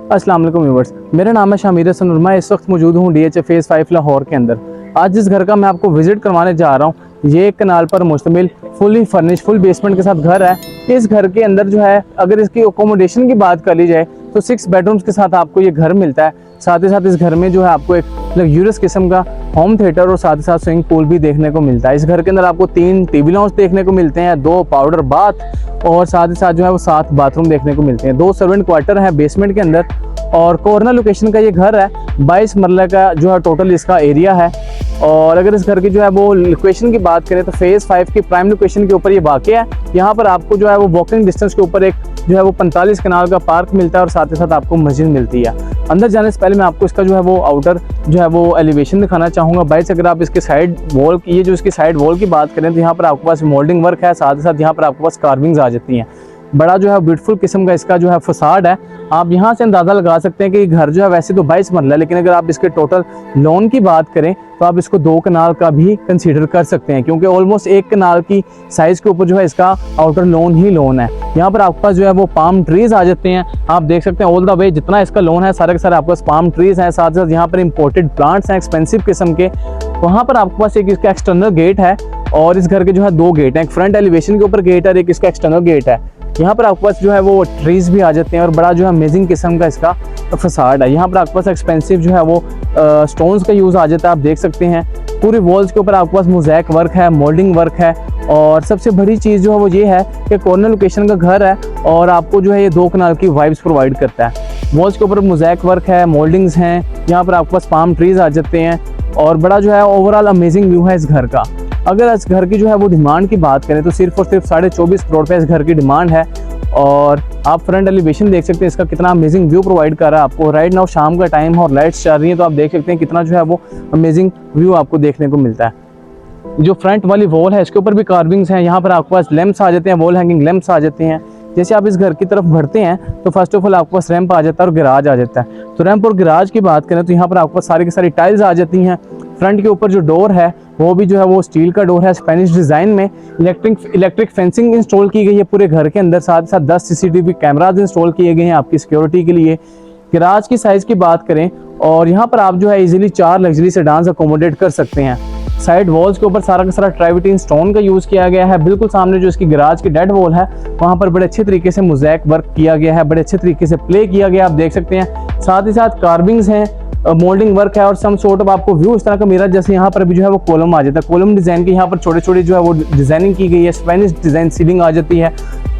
अस्सलाम वालेकुम व्यूअर्स, मेरा नाम है शामिर हसन और मैं इस वक्त मौजूद हूँ DH फेज़ 5 लाहौर के अंदर। आज जिस घर का मैं आपको विज़िट करवाने जा रहा हूँ ये एक कनाल पर मुश्तमिल फुली फर्निश फुल बेसमेंट के साथ घर है। इस घर के अंदर जो है अगर इसकी अकोमोडेशन की बात कर ली जाए तो 6 बेडरूम्स के साथ आपको ये घर मिलता है। साथ ही साथ इस घर में जो है आपको एक लग्जूरियस किस्म का होम थिएटर और साथ ही साथ स्विमिंग पूल भी देखने को मिलता है। इस घर के अंदर आपको 3 टीवी लाउंज देखने को मिलते हैं, 2 पाउडर बाथ और साथ ही साथ जो है वो 7 बाथरूम देखने को मिलते हैं। 2 सर्वेंट क्वार्टर है बेसमेंट के अंदर और कॉर्नर लोकेशन का ये घर है। 22 मरला का जो है टोटल इसका एरिया है। और अगर इस घर की जो है वो लोकेशन की बात करें तो फेज़ 5 की प्राइम लोकेशन के ऊपर ये वाक़ है। यहाँ पर आपको जो है वो वॉकिंग डिस्टेंस के ऊपर एक जो है वो 45 कनाल का पार्क मिलता है और साथ ही साथ आपको मस्जिद मिलती है। अंदर जाने से पहले मैं आपको इसका जो है वो आउटर जो है वो एलिवेशन दिखाना चाहूँगा। बाइस अगर आप इसके साइड वॉल की जो इसकी साइड वॉल की बात करें तो यहाँ पर आपके पास मोल्डिंग वर्क है, साथ ही साथ यहाँ पर आपके पास कार्विंग्स आ जाती हैं। बड़ा जो है ब्यूटीफुल किस्म का इसका जो है फसाड है। आप यहाँ से अंदाज़ा लगा सकते हैं कि घर जो है वैसे तो 22 मरला है, लेकिन अगर आप इसके टोटल लोन की बात करें तो आप इसको 2 कनाल का भी कंसीडर कर सकते हैं, क्योंकि ऑलमोस्ट 1 कनाल की साइज़ के ऊपर जो है इसका आउटर लोन ही लोन है। यहाँ पर आपके पास जो है वो पाम ट्रीज आ जाते हैं। आप देख सकते हैं ऑल द वे जितना इसका लोन है सारे के सारे आपके पास पाम ट्रीज हैं। साथ ही साथ यहाँ पर इंपोर्टेड प्लांट्स हैं एक्सपेंसिव किस्म के। वहाँ पर आपके पास एक इसका एक्सटर्नल गेट है और इस घर के जो है 2 गेट हैं, एक फ्रंट एलिवेशन के ऊपर गेट है और एक इसका एक्सटर्नल गेट है। यहाँ पर आपके पास जो है वो ट्रीज भी आ जाते हैं और बड़ा जो है अमेजिंग किस्म का इसका फसाड है। यहाँ पर आपके पास एक्सपेंसिव जो है वो स्टोन्स का यूज़ आ जाता है। आप देख सकते हैं पूरी वॉल्स के ऊपर आपके पास मोज़ैक वर्क है, मोल्डिंग वर्क है और सबसे बड़ी चीज़ जो है वो ये है कि कॉर्नर लोकेशन का घर है और आपको जो है ये 2 कनाल की वाइब्स प्रोवाइड करता है। वॉल्स के ऊपर मोज़ैक वर्क है, मोल्डिंग्स हैं, यहाँ पर आपके पास पाम ट्रीज आ जाते हैं और बड़ा जो है ओवरऑल अमेजिंग व्यू है इस घर का। अगर इस घर की जो है वो डिमांड की बात करें तो सिर्फ और सिर्फ 24.5 करोड़ रुपये इस घर की डिमांड है। और आप फ्रंट एलिवेशन देख सकते हैं इसका कितना अमेजिंग व्यू प्रोवाइड कर रहा है आपको। राइट नाउ शाम का टाइम है और लाइट्स चल रही हैं तो आप देख सकते हैं कितना जो है वो अमेजिंग व्यू आपको देखने को मिलता है। जो फ्रंट वाली वॉल है इसके ऊपर भी कार्विंग्स हैं। यहाँ पर आपके पास लैंप्स आ जाते हैं, वॉल हैंगिंग लैंप्स आ जाते हैं। जैसे आप इस घर की तरफ बढ़ते हैं तो फर्स्ट ऑफ ऑल आपके पास रैंप आ जाता है और गैराज आ जाता है। तो रैंप और गैराज की बात करें तो यहाँ पर आपके पास सारी की सारी टाइल्स आ जाती हैं। फ्रंट के ऊपर जो डोर है वो भी जो है वो स्टील का डोर है स्पेनिश डिज़ाइन में। इलेक्ट्रिक फेंसिंग इंस्टॉल की गई है पूरे घर के अंदर। साथ ही साथ 10 CCTV कैमराज इंस्टॉल किए गए हैं आपकी सिक्योरिटी के लिए। गैराज की साइज़ की बात करें और यहाँ पर आप जो है इजीली 4 लग्जरी सेडान्स अकोमोडेट कर सकते हैं। साइड वॉल्स के ऊपर सारा का सारा ट्राइविटीन स्टोन का यूज़ किया गया है। बिल्कुल सामने जो इसकी गैराज की डेड वॉल है वहाँ पर बड़े अच्छे तरीके से मोज़ैक वर्क किया गया है, बड़े अच्छे तरीके से प्ले किया गया आप देख सकते हैं। साथ ही साथ कार्विंग्स हैं, मोल्डिंग वर्क है और सम सॉर्ट ऑफ आपको व्यू इस तरह का मिरर जैसे यहाँ पर भी जो है वो कॉलम आ जाता है। कॉलम डिज़ाइन की यहाँ पर छोटे छोटे जो है वो डिज़ाइनिंग की गई है। स्पेनिश डिज़ाइन सीलिंग आ जाती है।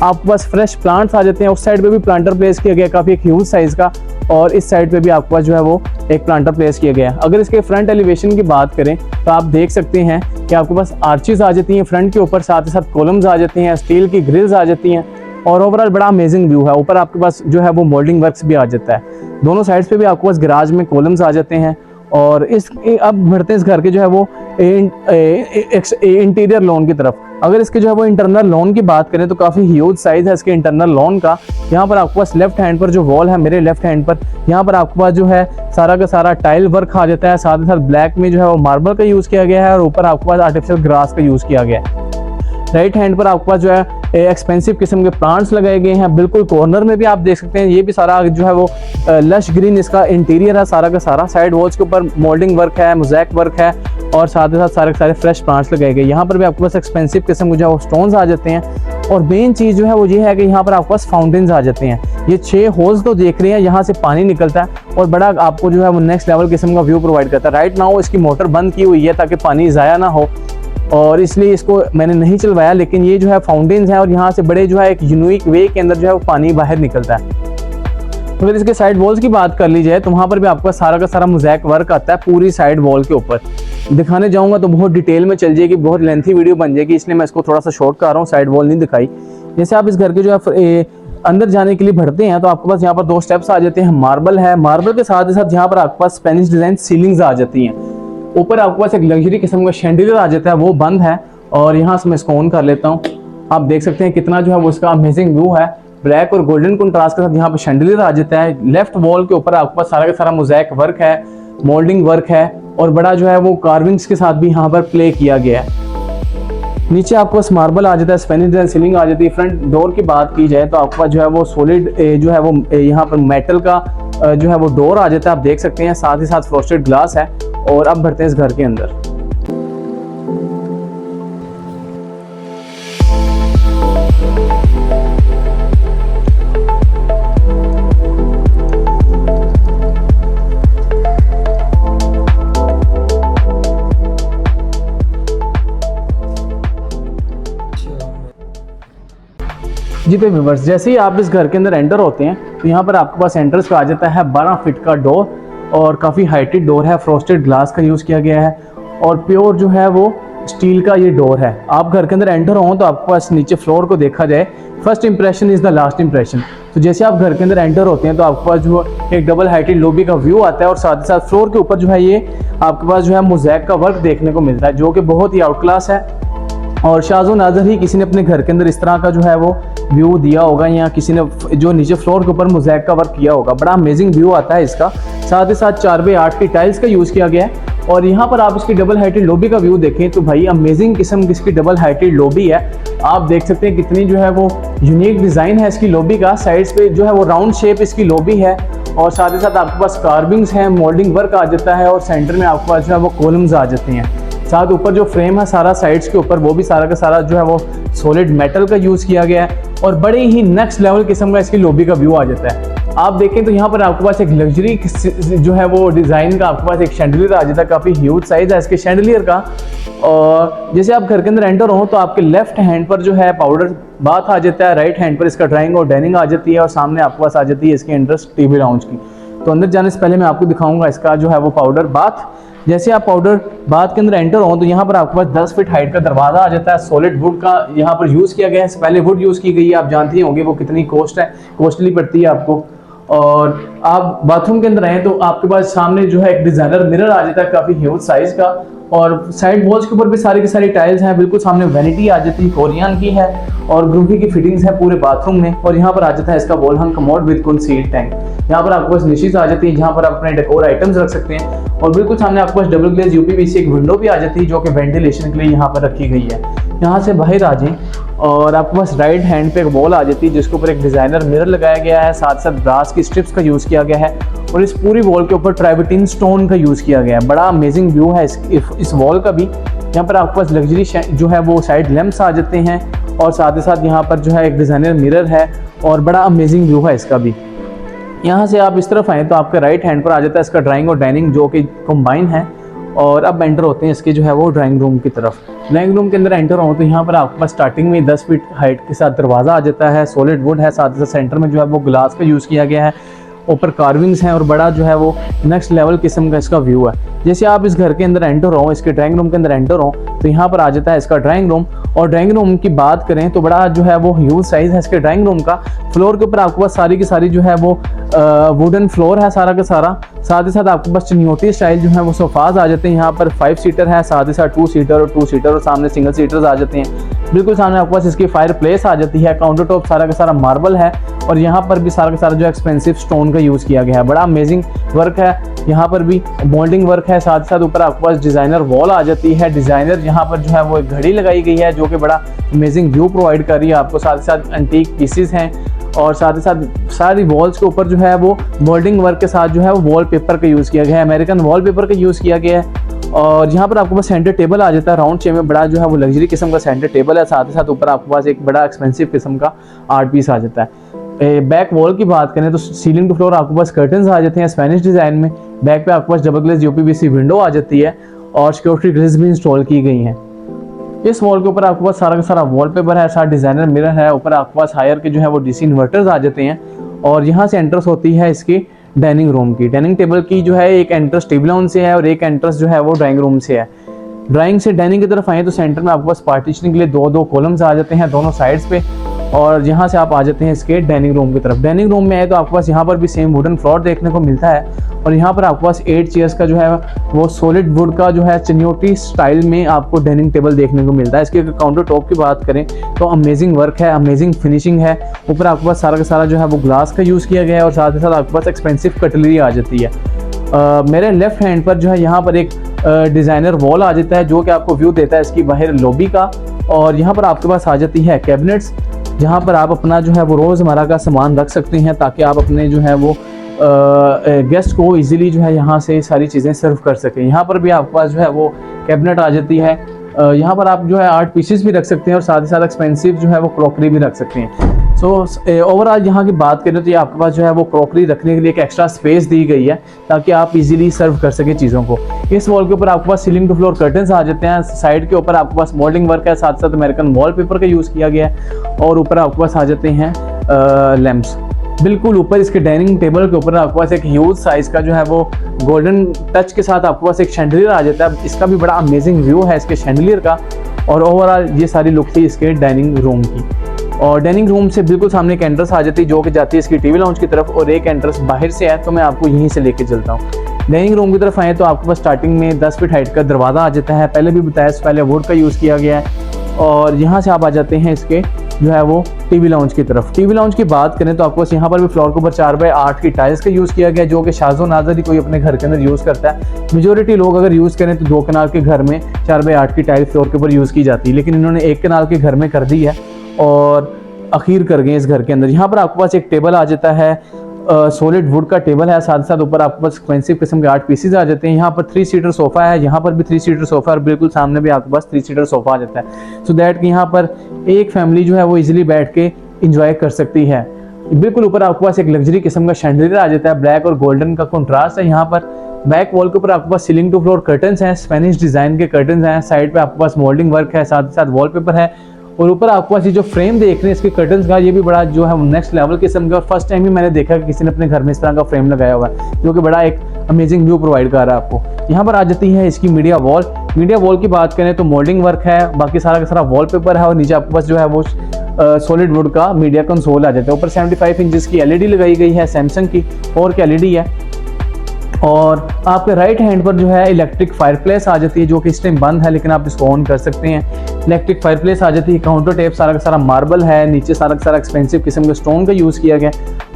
आपके पास फ्रेश प्लांट्स आ जाते हैं। उस साइड पे भी प्लांटर प्लेस किया गया काफ़ी एक ह्यूज साइज़ का और इस साइड पे भी आपके पास जो है वो एक प्लांटर प्लेस किया गया है। अगर इसके फ्रंट एलिवेशन की बात करें तो आप देख सकते हैं कि आपके पास आर्चेस आ जाती हैं फ्रंट के ऊपर, साथ ही साथ कॉलम्स आ जाती हैं, स्टील की ग्रिल्स आ जाती हैं और ओवरऑल बड़ा अमेजिंग व्यू है। ऊपर आपके पास जो है वो मोल्डिंग वर्क्स भी आ जाता है। दोनों साइड्स पे भी आपके पास गैराज में कॉलम्स आ जाते हैं। और अब बढ़ते हैं इस घर के जो है वो इंटीरियर लोन की तरफ। अगर इसके जो है वो इंटरनल लोन की बात करें तो काफ़ी ह्यूज साइज़ है इसके इंटरनल लोन का। यहाँ पर आपके पास लेफ्ट हैंड पर जो वॉल है, मेरे लेफ्ट हैंड पर यहाँ पर आपके पास जो है सारा का सारा टाइल वर्क आ जाता है। साथ ही साथ ब्लैक में जो है वो मार्बल का यूज़ किया गया है और ऊपर आपके पास आर्टिफिशियल ग्रास का यूज़ किया गया है। राइट हैंड पर आपके पास जो है एक्सपेंसिव किस्म के प्लांट्स लगाए गए हैं। बिल्कुल कॉर्नर में भी आप देख सकते हैं ये भी सारा जो है वो लश ग्रीन इसका इंटीरियर है सारा का सारा। साइड वॉल्स के ऊपर मोल्डिंग वर्क है, मोज़ैक वर्क है और साथ ही साथ सारे के सारे फ्रेश प्लांट्स लगाए गए। यहाँ पर भी आपके पास एक्सपेंसिव किस्म के जो है वो स्टोन्स आ जाते हैं। और मेन चीज़ जो है वो ये है कि यहाँ पर आपके पास फाउंटेन्स आ जाते हैं। ये 6 होल्स तो देख रहे हैं, यहाँ से पानी निकलता है और बड़ा आपको जो है वो नेक्स्ट लेवल किस्म का व्यू प्रोवाइड करता है। राइट नाउ इसकी मोटर बंद की हुई है ताकि पानी ज़ाया ना हो और इसलिए इसको मैंने नहीं चलवाया, लेकिन ये जो है फाउंटेन्स हैं और यहाँ से बड़े जो है एक यूनिक वे के अंदर जो है वो पानी बाहर निकलता है। अगर इसके साइड वॉल्स की बात कर ली जाए तो वहाँ पर भी आपका सारा का सारा मोज़ैक वर्क आता है पूरी साइड वॉल के ऊपर। दिखाने जाऊँगा तो बहुत डिटेल में चल जाएगी, बहुत लेंथी वीडियो बन जाएगी, इसलिए मैं इसको थोड़ा सा शॉर्ट कर रहा हूँ, साइड वॉल नहीं दिखाई। जैसे आप इस घर के जो है अंदर जाने के लिए बढ़ते हैं तो आपके पास यहाँ पर 2 स्टेप्स आ जाते हैं। मार्बल है, मार्बल के साथ ही साथ यहाँ पर आपके पास स्पेनिश डिज़ाइन सीलिंग्स आ जाती हैं। ऊपर आपके पास एक लग्जरी किस्म का शैंडिलियर आ जाता है, वो बंद है और यहाँ से मैं इसको ऑन कर लेता हूँ। आप देख सकते हैं कितना जो है वो इसका अमेजिंग व्यू है। ब्लैक और गोल्डन कंट्रास्ट के साथ यहाँ पे शैंडिलियर आ जाता है। लेफ्ट वॉल के ऊपर आपके पास सारा का सारा मोज़ैक वर्क है, मोल्डिंग वर्क है और बड़ा जो है वो कार्विंग्स के साथ भी यहाँ पर प्ले किया गया है। नीचे आपको पास मार्बल आ जाता है, स्पेनिश डिजाइन सीलिंग आ जाती है। फ्रंट डोर की बात की जाए तो आपके पास जो है वो सॉलिड जो है वो यहाँ पर मेटल का जो है वो डोर आ जाता है, आप देख सकते हैं, साथ ही साथ फ्रोस्टेड ग्लास है। और अब बढ़ते हैं इस घर के अंदर। जी तो व्यूअर्स, जैसे ही आप इस घर के अंदर एंटर होते हैं तो यहाँ पर आपके पास एंट्रेंस का आ जाता है 12 फीट का डोर और काफ़ी हाइटेड डोर है, फ्रोस्टेड ग्लास का यूज़ किया गया है और प्योर जो है वो स्टील का ये डोर है। आप घर के अंदर एंटर हो तो आपके पास नीचे फ्लोर को देखा जाए, first impression is the last impression. तो जैसे आप घर के अंदर एंटर होते हैं तो आपके पास जो एक डबल हाइटेड लॉबी का व्यू आता है और साथ ही साथ फ्लोर के ऊपर जो है ये आपके पास जो है मोज़ैक का वर्क देखने को मिलता है, जो कि बहुत ही आउट क्लास है। और शाज़ो नाज़र ही किसी ने अपने घर के अंदर इस तरह का जो है वो व्यू दिया होगा, या किसी ने जो नीचे फ्लोर के ऊपर मोज़ैक का वर्क किया होगा। बड़ा अमेजिंग व्यू आता है इसका। साथ ही साथ 4x8 की टाइल्स का यूज़ किया गया है। और यहाँ पर आप इसकी डबल हाइटेड लॉबी का व्यू देखें तो भाई अमेजिंग किस्म की इसकी डबल हाइटेड लॉबी है। आप देख सकते हैं कितनी जो है वो यूनिक डिज़ाइन है इसकी लॉबी का। साइड्स पे जो है वो राउंड शेप इसकी लॉबी है और साथ ही साथ आपके पास कार्विंग्स हैं, मोल्डिंग वर्क आ जाता है और सेंटर में आपके पास जो है वो कॉलम्स आ जाते हैं। साथ ऊपर जो फ्रेम है सारा साइड्स के ऊपर, वो भी सारा का सारा जो है वो सॉलिड मेटल का यूज़ किया गया है और बड़े ही नेक्स्ट लेवल किस्म का इसकी लॉबी का व्यू आ जाता है। आप देखें तो यहाँ पर आपके पास एक लग्जरी जो है वो डिज़ाइन का आपके पास एक शैंडलियर आ जाता है, काफ़ी ह्यूज साइज है इसके शैंडलियर का। और जैसे आप घर के अंदर एंटर हो तो आपके लेफ्ट हैंड पर जो है पाउडर बाथ आ जाता है, राइट हैंड पर इसका ड्राइंग और डाइनिंग आ जाती है और सामने आपके पास आ जाती है इसकी एंट्रेंस टीवी लाउंज की। तो अंदर जाने से पहले मैं आपको दिखाऊंगा इसका जो है वो पाउडर बाथ। जैसे आप पाउडर बाथ के अंदर एंटर हो तो यहाँ पर आपके पास 10 फीट हाइट का दरवाजा आ जाता है। सॉलिड वुड का यहाँ पर यूज़ किया गया है, पहले वुड यूज़ की गई है, आप जानते ही होंगे वो कितनी कॉस्टली पड़ती है आपको। और आप बाथरूम के अंदर आए तो आपके पास सामने जो है एक डिज़ाइनर मिरर आ जाता है, काफ़ी ह्यूज साइज का। और साइड वॉल्स के ऊपर भी सारी की सारी टाइल्स हैं, बिल्कुल सामने वैनिटी आ जाती है, कोरियन की है और ग्रूफी की फिटिंग्स है पूरे बाथरूम में। और यहाँ पर आ जाता है इसका wall hung commode with concealed tank. यहाँ पर आपके पास निशेस आ जाती है जहाँ पर आप अपने डेकोर आइटम्स रख सकते हैं और बिल्कुल सामने आपके पास डबल ग्लेज यूपीवीसी एक विंडो भी आ जाती है जो कि वेंटिलेशन के लिए यहाँ पर रखी गई है। यहाँ से बाहर आ जाएं और आपके पास राइट हैंड पे एक वॉल आ जाती है जिसके ऊपर एक डिज़ाइनर मिरर लगाया गया है, साथ साथ ग्लास की स्ट्रिप्स का यूज़ किया गया है और इस पूरी वॉल के ऊपर ट्राइबेटिन स्टोन का यूज़ किया गया है। बड़ा अमेजिंग व्यू है इस वॉल का भी। यहाँ पर आपके पास लग्जरी जो है वो साइड लैंप्स आ जाते हैं और साथ ही साथ यहाँ पर जो है एक डिज़ाइनर मिरर है और बड़ा अमेजिंग व्यू है इसका भी। यहाँ से आप इस तरफ आएँ तो आपके राइट हैंड पर आ जाता है इसका ड्राइंग और डाइनिंग जो कि कंबाइन है। और अब एंटर होते हैं इसके जो है वो ड्राइंग रूम की तरफ। ड्राइंग रूम के अंदर एंटर हो तो यहाँ पर आपके पास स्टार्टिंग में 10 फीट हाइट के साथ दरवाज़ा आ जाता है, सॉलिड वुड है, साथ ही साथ सेंटर में जो है वो ग्लास का यूज़ किया गया है, ऊपर कार्विंग्स हैं और बड़ा जो है वो नेक्स्ट लेवल किस्म का इसका व्यू है। जैसे आप इस घर के अंदर एंटर हो, इसके ड्राइंग रूम के अंदर एंटर हो तो यहाँ पर आ जाता है इसका ड्राइंग रूम। और ड्राइंग रूम की बात करें तो बड़ा जो है वो ह्यूज साइज है इसके ड्राइंग रूम का। फ्लोर के ऊपर आपके पास सारी की सारी जो है वो वुडन फ्लोर है सारा का सारा। साथ ही साथ आपके पास चनियोटी स्टाइल जो है वो सोफाज आ जाते हैं। यहाँ पर 5 सीटर है, साथ ही साथ 2 सीटर और 2 सीटर और सामने सिंगल सीटर्स आ जाते हैं। बिल्कुल सामने आपके पास इसकी फायर प्लेस आ जाती है, काउंटर टॉप सारा का सारा मार्बल है और यहाँ पर भी सारा का सारा जो एक्सपेंसिव स्टोन का यूज़ किया गया है। बड़ा अमेजिंग वर्क है, यहाँ पर भी मोल्डिंग वर्क है। साथ ही साथ ऊपर आपके पास डिज़ाइनर वॉल आ जाती है, डिज़ाइनर यहाँ पर जो है वो एक घड़ी लगाई गई है जो कि बड़ा अमेजिंग व्यू प्रोवाइड कर रही है आपको। साथ ही साथ एंटीक पीसेस हैं और साथ ही साथ सारी वॉल्स के ऊपर जो है वो मोल्डिंग वर्क के साथ जो है वो वॉल पेपर का यूज़ किया गया है, अमेरिकन वॉल पेपर का यूज़ किया गया है। और यहाँ पर आपके पास सेंटर टेबल आ जाता है राउंड शेप में, बड़ा जो है वो लग्जरी किस्म का सेंटर टेबल है। साथ ही साथ ऊपर आपके पास एक बड़ा एक्सपेंसिव किस्म का आर्ट पीस आ जाता है। बैक वॉल की बात करें तो सीलिंग टू फ्लोर आपके पास कर्टन्स आ जाते हैं स्पेनिश डिज़ाइन में। बैक पे आपके पास डबल ग्लेज यूपीवीसी विंडो आ जाती है और सिक्योरिटी ग्रिल्स भी इंस्टॉल की गई हैं। इस वॉल के ऊपर आपके पास सारा का सारा वॉलपेपर है, साथ डिज़ाइनर मिरर है। ऊपर आपके पास हायर के जो है वो डीसी इन्वर्टर्स आ जाते हैं और यहाँ से एंट्रेंस होती है इसकी डाइनिंग रूम की। डाइनिंग टेबल की जो है एक एंट्रेंस टेबल लाउंज से है और एक एंट्रेंस जो है वो ड्राइंग रूम से है। ड्राइंग से डाइनिंग की तरफ आए तो सेंटर में आपके पास पार्टीशनिंग के लिए 2-2 कॉलम्स आ जाते हैं दोनों साइड्स पे। और यहाँ से आप आ जाते हैं इसके डाइनिंग रूम की तरफ। डाइनिंग रूम में आए तो आपके पास यहाँ पर भी सेम वुडन फ्लोर देखने को मिलता है और यहाँ पर आपके पास 8 चेयर्स का जो है वो सॉलिड वुड का जो है चनियोटी स्टाइल में आपको डाइनिंग टेबल देखने को मिलता है। इसके काउंटर टॉप की बात करें तो अमेजिंग वर्क है, अमेजिंग फिनिशिंग है। ऊपर आपके पास सारा का सारा जो है वो ग्लास का यूज़ किया गया है और साथ ही साथ आपके पास एक्सपेंसिव कटलरी आ जाती है। मेरे लेफ्ट हैंड पर जो है यहाँ पर एक डिज़ाइनर वॉल आ जाता है जो कि आपको व्यू देता है इसकी बाहर लॉबी का। और यहाँ पर आपके पास आ जाती है कैबिनेट्स जहाँ पर आप अपना जो है वो रोज़मर्रा का सामान रख सकते हैं ताकि आप अपने जो है वो गेस्ट को इजीली जो है यहाँ से सारी चीज़ें सर्व कर सकें। यहाँ पर भी आपके पास जो है वो कैबिनेट आ जाती है। यहाँ पर आप जो है आर्ट पीसेस भी रख सकते हैं और साथ ही साथ एक्सपेंसिव जो है वो क्रॉकरी भी रख सकते हैं। सो ओवरऑल यहाँ की बात करें तो ये आपके पास जो है वो क्रॉकरी रखने के लिए एक एक्स्ट्रा स्पेस दी गई है ताकि आप इजीली सर्व कर सकें चीज़ों को। इस वॉल के ऊपर आपके पास सीलिंग टू फ्लोर कर्टन्स आ जाते हैं। साइड के ऊपर आपके पास मोल्डिंग वर्क है, साथ साथ अमेरिकन वॉलपेपर का यूज़ किया गया है और ऊपर आपके पास आ जाते हैं लैंप्स। बिल्कुल ऊपर इसके डाइनिंग टेबल के ऊपर आपके पास एक ह्यूज साइज का जो है वो गोल्डन टच के साथ आपके पास एक शैंडलियर आ जाता है। इसका भी बड़ा अमेजिंग व्यू है इसके शैंडलियर का। और ओवरऑल ये सारी लुक थी इसके डाइनिंग रूम की। और डाइनिंग रूम से बिल्कुल सामने एक एंट्रेंस आ जाती है जो कि जाती है इसकी टीवी लाउंज की तरफ, और एक एंट्रेंस बाहर से है तो मैं आपको यहीं से लेके चलता हूँ। डाइनिंग रूम की तरफ आए तो आपके पास स्टार्टिंग में 10 फीट हाइट का दरवाज़ा आ जाता है। पहले भी बताया पहले वुड का यूज़ किया गया है। और यहाँ से आप आ जाते हैं इसके जो है वो टीवी लाउंज की तरफ। टीवी लाउंज की बात करें तो आपको यहाँ पर भी फ्लोर के ऊपर 4x8 की टाइल्स का यूज़ किया गया है जो कि शाज़ो नाज़र ही कोई अपने घर के अंदर यूज़ करता है। मेजोरिटी लोग अगर यूज़ करें तो 2 कनाल के घर में 4x8 की टाइल्स फ्लोर के ऊपर यूज़ की जाती है, लेकिन इन्होंने 1 कनाल के घर में कर दी है और अखीर कर गए इस घर के अंदर। यहाँ पर आपके पास एक टेबल आ जाता है, सॉलिड वुड का टेबल है, साथ साथ ऊपर आपके पास एक्सपेंसिव किस्म के 8 पीसेज आ जाते हैं। यहाँ पर 3 सीटर सोफा है, यहाँ पर भी 3 सीटर सोफा और बिल्कुल सामने भी आपके पास 3 सीटर सोफा आ जाता है। सो दैट कि यहाँ पर एक फैमिली जो है वो इजीली बैठ के इंजॉय कर सकती है। बिल्कुल ऊपर आपके पास एक लग्जरी किस्म का शैंडलियर आ जाता है, ब्लैक और गोल्डन का कंट्रास्ट है। यहाँ पर बैक वॉल के ऊपर आपके पास सीलिंग टू फ्लोर कर्टन्स हैं, स्पेनिश डिजाइन के कर्टन्स हैं। साइड पे आपके पास मोल्डिंग वर्क है, साथ ही साथ वॉलपेपर है। और ऊपर आपके पास ये जो फ्रेम देख रहे हैं इसके कर्टन्स का, ये भी बड़ा जो है नेक्स्ट लेवल किस्म का, और फर्स्ट टाइम ही मैंने देखा कि किसी ने अपने घर में इस तरह का फ्रेम लगाया हुआ है जो कि बड़ा एक अमेजिंग व्यू प्रोवाइड कर रहा है आपको। यहाँ पर आ जाती है इसकी मीडिया वॉल। मीडिया वॉल की बात करें तो मोल्डिंग वर्क है, बाकी सारा का सारा वॉलपेपर है और नीचे आपके पास जो है वो सॉलिड वुड का मीडिया कंसोल आ जाता है। ऊपर 75 इंचेस की एलईडी लगाई गई है सैमसंग की, और की एलईडी है। और आपके राइट हैंड पर जो है इलेक्ट्रिक फायरप्लेस आ जाती है जो कि इस टाइम बंद है, लेकिन आप इसको ऑन कर सकते हैं। इलेक्ट्रिक फायरप्लेस आ जाती है। काउंटर टेप सारा का सारा मार्बल है, नीचे सारा का सारा एक्सपेंसिव किस्म के स्टोन का यूज़ किया गया।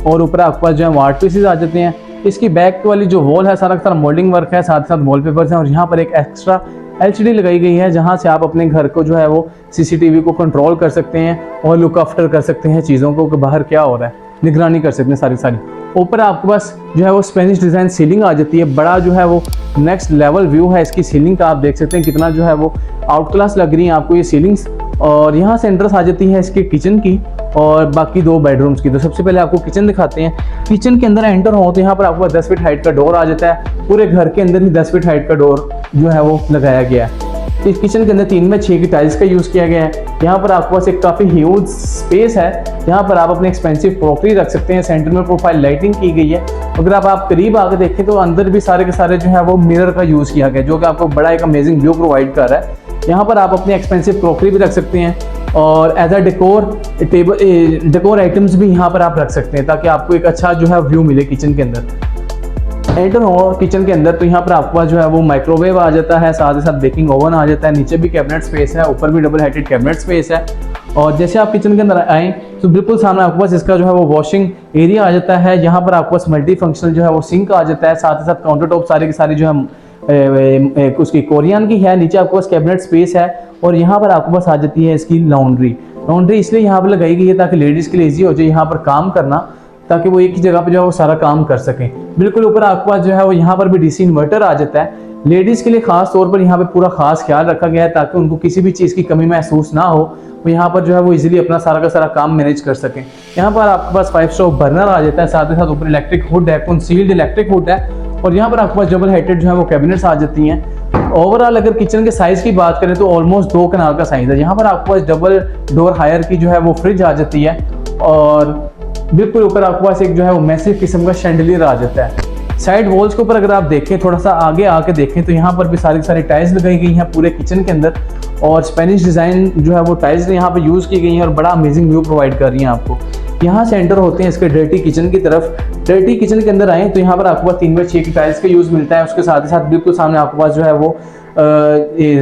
और ऊपर आपके पास जो है वार्ड पीसेज आ जाते हैं। इसकी बैक वाली जो वॉल है सारा का सारा मोल्डिंग वर्क है, साथ साथ वॉलपेपर्स हैं। और यहाँ पर एक एक्स्ट्रा एलसीडी लगाई गई है जहाँ से आप अपने घर को जो है वो सीसीटीवी को कंट्रोल कर सकते हैं और लुक आफ्टर कर सकते हैं चीज़ों को कि बाहर क्या हो रहा है, निगरानी कर सकते हैं सारी। ऊपर आपके पास जो है वो स्पेनिश डिज़ाइन सीलिंग आ जाती है। बड़ा जो है वो नेक्स्ट लेवल व्यू है इसकी सीलिंग का। आप देख सकते हैं कितना जो है वो आउट क्लास लग रही है आपको ये सीलिंग्स। और यहाँ से एंट्रेंस आ जाती है इसके किचन की और बाकी 2 बेडरूम्स की। तो सबसे पहले आपको किचन दिखाते हैं। किचन के अंदर एंटर हो तो यहाँ पर आपको 10 फीट हाइट का डोर आ जाता है। पूरे घर के अंदर ही 10 फीट हाइट का डोर जो है वो लगाया गया है। इस किचन के अंदर 3x6 की टाइल्स का यूज़ किया गया है। यहाँ पर आपके पास एक काफ़ी ह्यूज स्पेस है जहाँ पर आप अपने एक्सपेंसिव क्रॉकरी रख सकते हैं। सेंटर में प्रोफाइल लाइटिंग की गई है। अगर आप करीब आकर देखें तो अंदर भी सारे के सारे जो है वो मिरर का यूज़ किया गया है जो कि आपको बड़ा एक अमेजिंग व्यू प्रोवाइड कर रहा है। यहाँ पर आप अपनी एक्सपेंसिव क्रॉकरी भी रख सकते हैं और एज अ डेकोर आइटम्स भी यहाँ पर आप रख सकते हैं ताकि आपको एक अच्छा जो है व्यू मिले किचन के अंदर। एंटर हो किचन के अंदर तो यहाँ पर आपके पास जो है वो माइक्रोवेव आ जाता है, साथ ही साथ बेकिंग ओवन आ जाता है। नीचे भी कैबिनेट स्पेस है, ऊपर भी डबल हाइटेड कैबिनेट स्पेस है। और जैसे आप किचन के अंदर आए तो बिल्कुल सामने आपके पास इसका जो है वो वॉशिंग एरिया आ जाता है। यहाँ पर आपके पास मल्टी फंक्शनल जो है वो सिंक आ जाता है। साथ ही साथ काउंटर टॉप सारी की सारी जो है उसकी कोरियन की है। नीचे आपके पास कैबिनेट स्पेस है और यहाँ पर आपके पास आ जाती है इसकी लॉन्ड्री इसलिए यहाँ पर लगाई गई है ताकि लेडीज़ के लिए ईजी हो जाए यहाँ पर काम करना, ताकि वो एक ही जगह पे जो है वो सारा काम कर सकें। बिल्कुल ऊपर आपके पास जो है वो यहाँ पर भी डीसी इन्वर्टर आ जाता है। लेडीज़ के लिए खास तौर पर यहाँ पे पूरा खास ख्याल रखा गया है ताकि उनको किसी भी चीज़ की कमी महसूस ना हो, वो यहाँ पर जो है वो इजीली अपना सारा का सारा काम मैनेज कर सकें। यहाँ पर आपके पास 5 स्टोव बर्नर आ जाता है, साथ ही साथ ऊपर इलेक्ट्रिक हुड है, कंसील्ड इलेक्ट्रिक हुड है। और यहाँ पर आपके पास डबल हाइटेड जो है वो कैबिनेट्स आ जाती हैं। ओवरऑल अगर किचन के साइज़ की बात करें तो ऑलमोस्ट 2 कनाल का साइज़ है। यहाँ पर आपके पास डबल डोर हायर की जो है वो फ्रिज आ जाती है और बिल्कुल ऊपर आपके पास एक जो है वो मैसिव किस्म का शैंडलियर आ जाता है। साइड वॉल्स के ऊपर अगर आप देखें, थोड़ा सा आगे आके देखें तो यहाँ पर भी सारी टाइल्स लगाई गई हैं पूरे किचन के अंदर और स्पेनिश डिज़ाइन जो है वो टाइल्स यहाँ पे यूज़ की गई हैं और बड़ा अमेजिंग व्यू प्रोवाइड कर रही हैं आपको। यहाँ से एंटर होते हैं इसके डर्टी किचन की तरफ। डर्टी किचन के अंदर आए तो यहाँ पर आपके पास 3x6 की टाइल्स का यूज़ मिलता है। उसके साथ ही साथ बिल्कुल सामने आपके पास जो है वो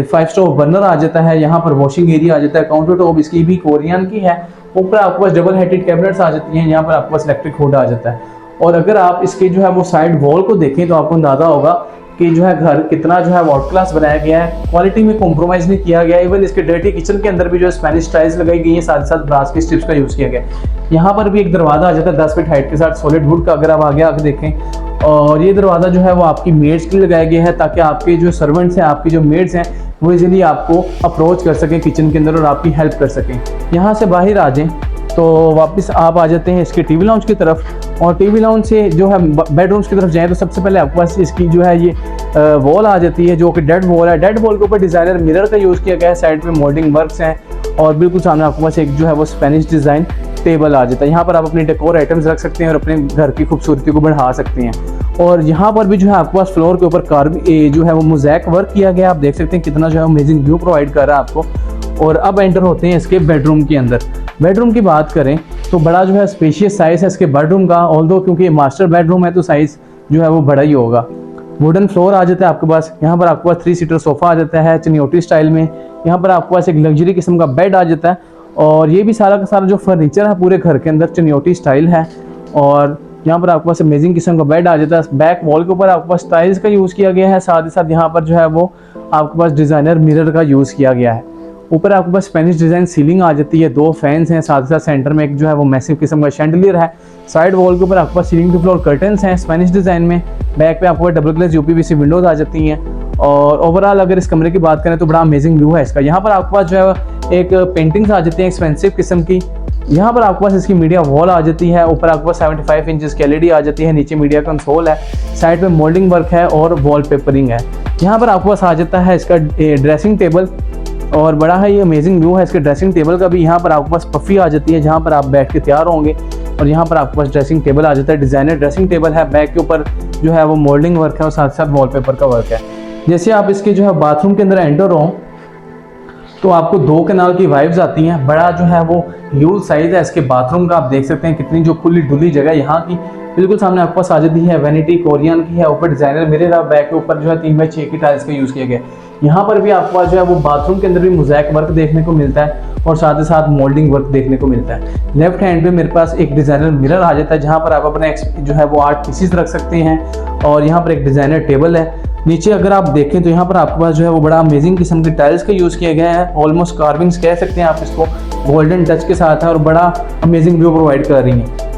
5 स्टोव बर्नर आ जाता है। यहाँ पर वॉशिंग एरिया आ जाता है। काउंटर टॉप इसकी भी कोरियन की है। ऊपर आपके पास डबल हाइटेड कैबिनेट्स आ जाती हैं। यहाँ पर आपके पास इलेक्ट्रिक हुड आ जाता है। और अगर आप इसके जो है वो साइड वॉल को देखें तो आपको अंदाजा होगा कि जो है घर कितना जो है वर्ल्ड क्लास बनाया गया है, क्वालिटी में कॉम्प्रोमाइज़ नहीं किया गया। इवन इसके डर्टी किचन के अंदर भी जो है स्पेनिश टाइल्स लगाई गई है, साथ साथ ब्रास की स्ट्रिप्स का यूज़ किया गया है। यहाँ पर भी एक दरवाज़ा आ जाता है 10 फीट हाइट के साथ सॉलिड वुड का, अगर आप आगे आके देखें। और ये दरवाज़ा जो है वो आपकी मेड्स के लिए लगाया गया है, ताकि आपके जो सर्वेंट्स हैं, आपकी जो मेड्स हैं, वो इजीली आपको अप्रोच कर सकें किचन के अंदर और आपकी हेल्प कर सकें। यहाँ से बाहर आ जाएँ तो वापस आप आ जाते हैं इसके टीवी लाउंज की तरफ। और टीवी लाउंज से जो है बेडरूम्स की तरफ जाएँ तो सबसे पहले आपके पास इसकी जो है ये वॉल आ जाती है, जो कि डेड वॉल है। डेड वॉल के ऊपर डिज़ाइनर मिरर का यूज़ किया गया है, साइड पे मोल्डिंग वर्क्स हैं और बिल्कुल सामने आपके पास एक जो है वो स्पेनिश डिज़ाइन टेबल आ जाता है। यहाँ पर आप अपने डेकोर आइटम्स रख सकते हैं और अपने घर की खूबसूरती को बढ़ा सकते हैं। और यहाँ पर भी जो है आपके पास फ्लोर के ऊपर जो है वो मोज़ैक वर्क किया गया, आप देख सकते हैं कितना जो है अमेजिंग व्यू प्रोवाइड कर रहा है आपको। और अब एंटर होते हैं इसके बेडरूम के अंदर। बेडरूम की बात करें तो बड़ा जो है स्पेशियस साइज़ है इसके बेडरूम का, ऑल्दो क्योंकि ये मास्टर बेडरूम है तो साइज़ जो है वो बड़ा ही होगा। वुडन फ्लोर आ जाता है आपके पास। यहाँ पर आपके पास 3 सीटर सोफ़ा आ जाता है चनियोटी स्टाइल में। यहाँ पर आपके पास एक लग्जरी किस्म का बेड आ जाता है और ये भी सारा का सारा जो फर्नीचर है पूरे घर के अंदर चनियोटी स्टाइल है। और यहाँ पर आपके पास अमेजिंग किस्म का बेड आ जाता है। बैक वॉल के ऊपर आपके पास टाइल्स का यूज़ किया गया है, साथ ही साथ यहाँ पर जो है वो आपके पास डिज़ाइनर मिरर का यूज़ किया गया है। ऊपर आपके पास स्पेनिश डिज़ाइन सीलिंग आ जाती है, 2 फैंस हैं, साथ ही साथ सेंटर में एक जो है वो मैसिव किस्म का शैंडलियर है। साइड वॉल के ऊपर आपके पास सीलिंग टू फ्लोर कर्टन्स हैं स्पेनिश डिज़ाइन में। बैक पे आपको डबल ग्लेज यूपीवीसी विंडोज़ आ जाती हैं। और ओवरऑल अगर इस कमरे की बात करें तो बड़ा अमेजिंग व्यू है इसका। यहाँ पर आपके पास जो है एक पेंटिंग्स आ जाती हैं एक्सपेंसिव किस्म की। यहाँ पर आपके पास इसकी मीडिया वॉल आ जाती है। ऊपर आपके पास 75 इंचज़ की एलईडी आ जाती है, नीचे मीडिया कंसोल है, साइड पे मोल्डिंग वर्क है और वॉल पेपरिंग है। यहाँ पर आपके पास आ जाता है इसका ड्रेसिंग टेबल और बड़ा है ये अमेजिंग व्यू है इसके ड्रेसिंग टेबल का भी। यहाँ पर आपके पास पफ़ी आ जाती है जहाँ पर आप बैठ के तैयार होंगे। और यहाँ पर आपके पास ड्रेसिंग टेबल आ जाता है, डिज़ाइनर ड्रेसिंग टेबल है। बैक के ऊपर जो है वो मोल्डिंग वर्क है और साथ साथ वॉलपेपर का वर्क है। जैसे आप इसके जो है बाथरूम के अंदर एंटर हो तो आपको 2 कनाल की वाइब्स आती हैं। बड़ा जो है वो ह्यूज साइज़ है इसके बाथरूम का, आप देख सकते हैं कितनी जो खुली डुली जगह यहाँ की। बिल्कुल सामने आपके पास आ जाती है वैनिटी कोरियन की है, ऊपर डिज़ाइनर मिरर है, बैक के ऊपर जो है 3x6 की टाइल्स का यूज़ किया गया। यहाँ पर भी आपके पास जो है वो बाथरूम के अंदर भी मोज़ैक वर्क देखने को मिलता है और साथ ही साथ मोल्डिंग वर्क देखने को मिलता है। लेफ्ट हैंड पे मेरे पास एक डिज़ाइनर मिरर आ जाता है जहाँ पर आप अपने जो है वो आर्ट पीसीज रख सकते हैं। और यहाँ पर एक डिज़ाइनर टेबल है। नीचे अगर आप देखें तो यहाँ पर आपके पास जो है वो बड़ा अमेजिंग किस्म की टाइल्स का यूज़ किया गया है, ऑलमोस्ट कार्विंग्स कह सकते हैं आप इसको, गोल्डन टच के साथ है और बड़ा अमेजिंग व्यू प्रोवाइड कर रही हैं।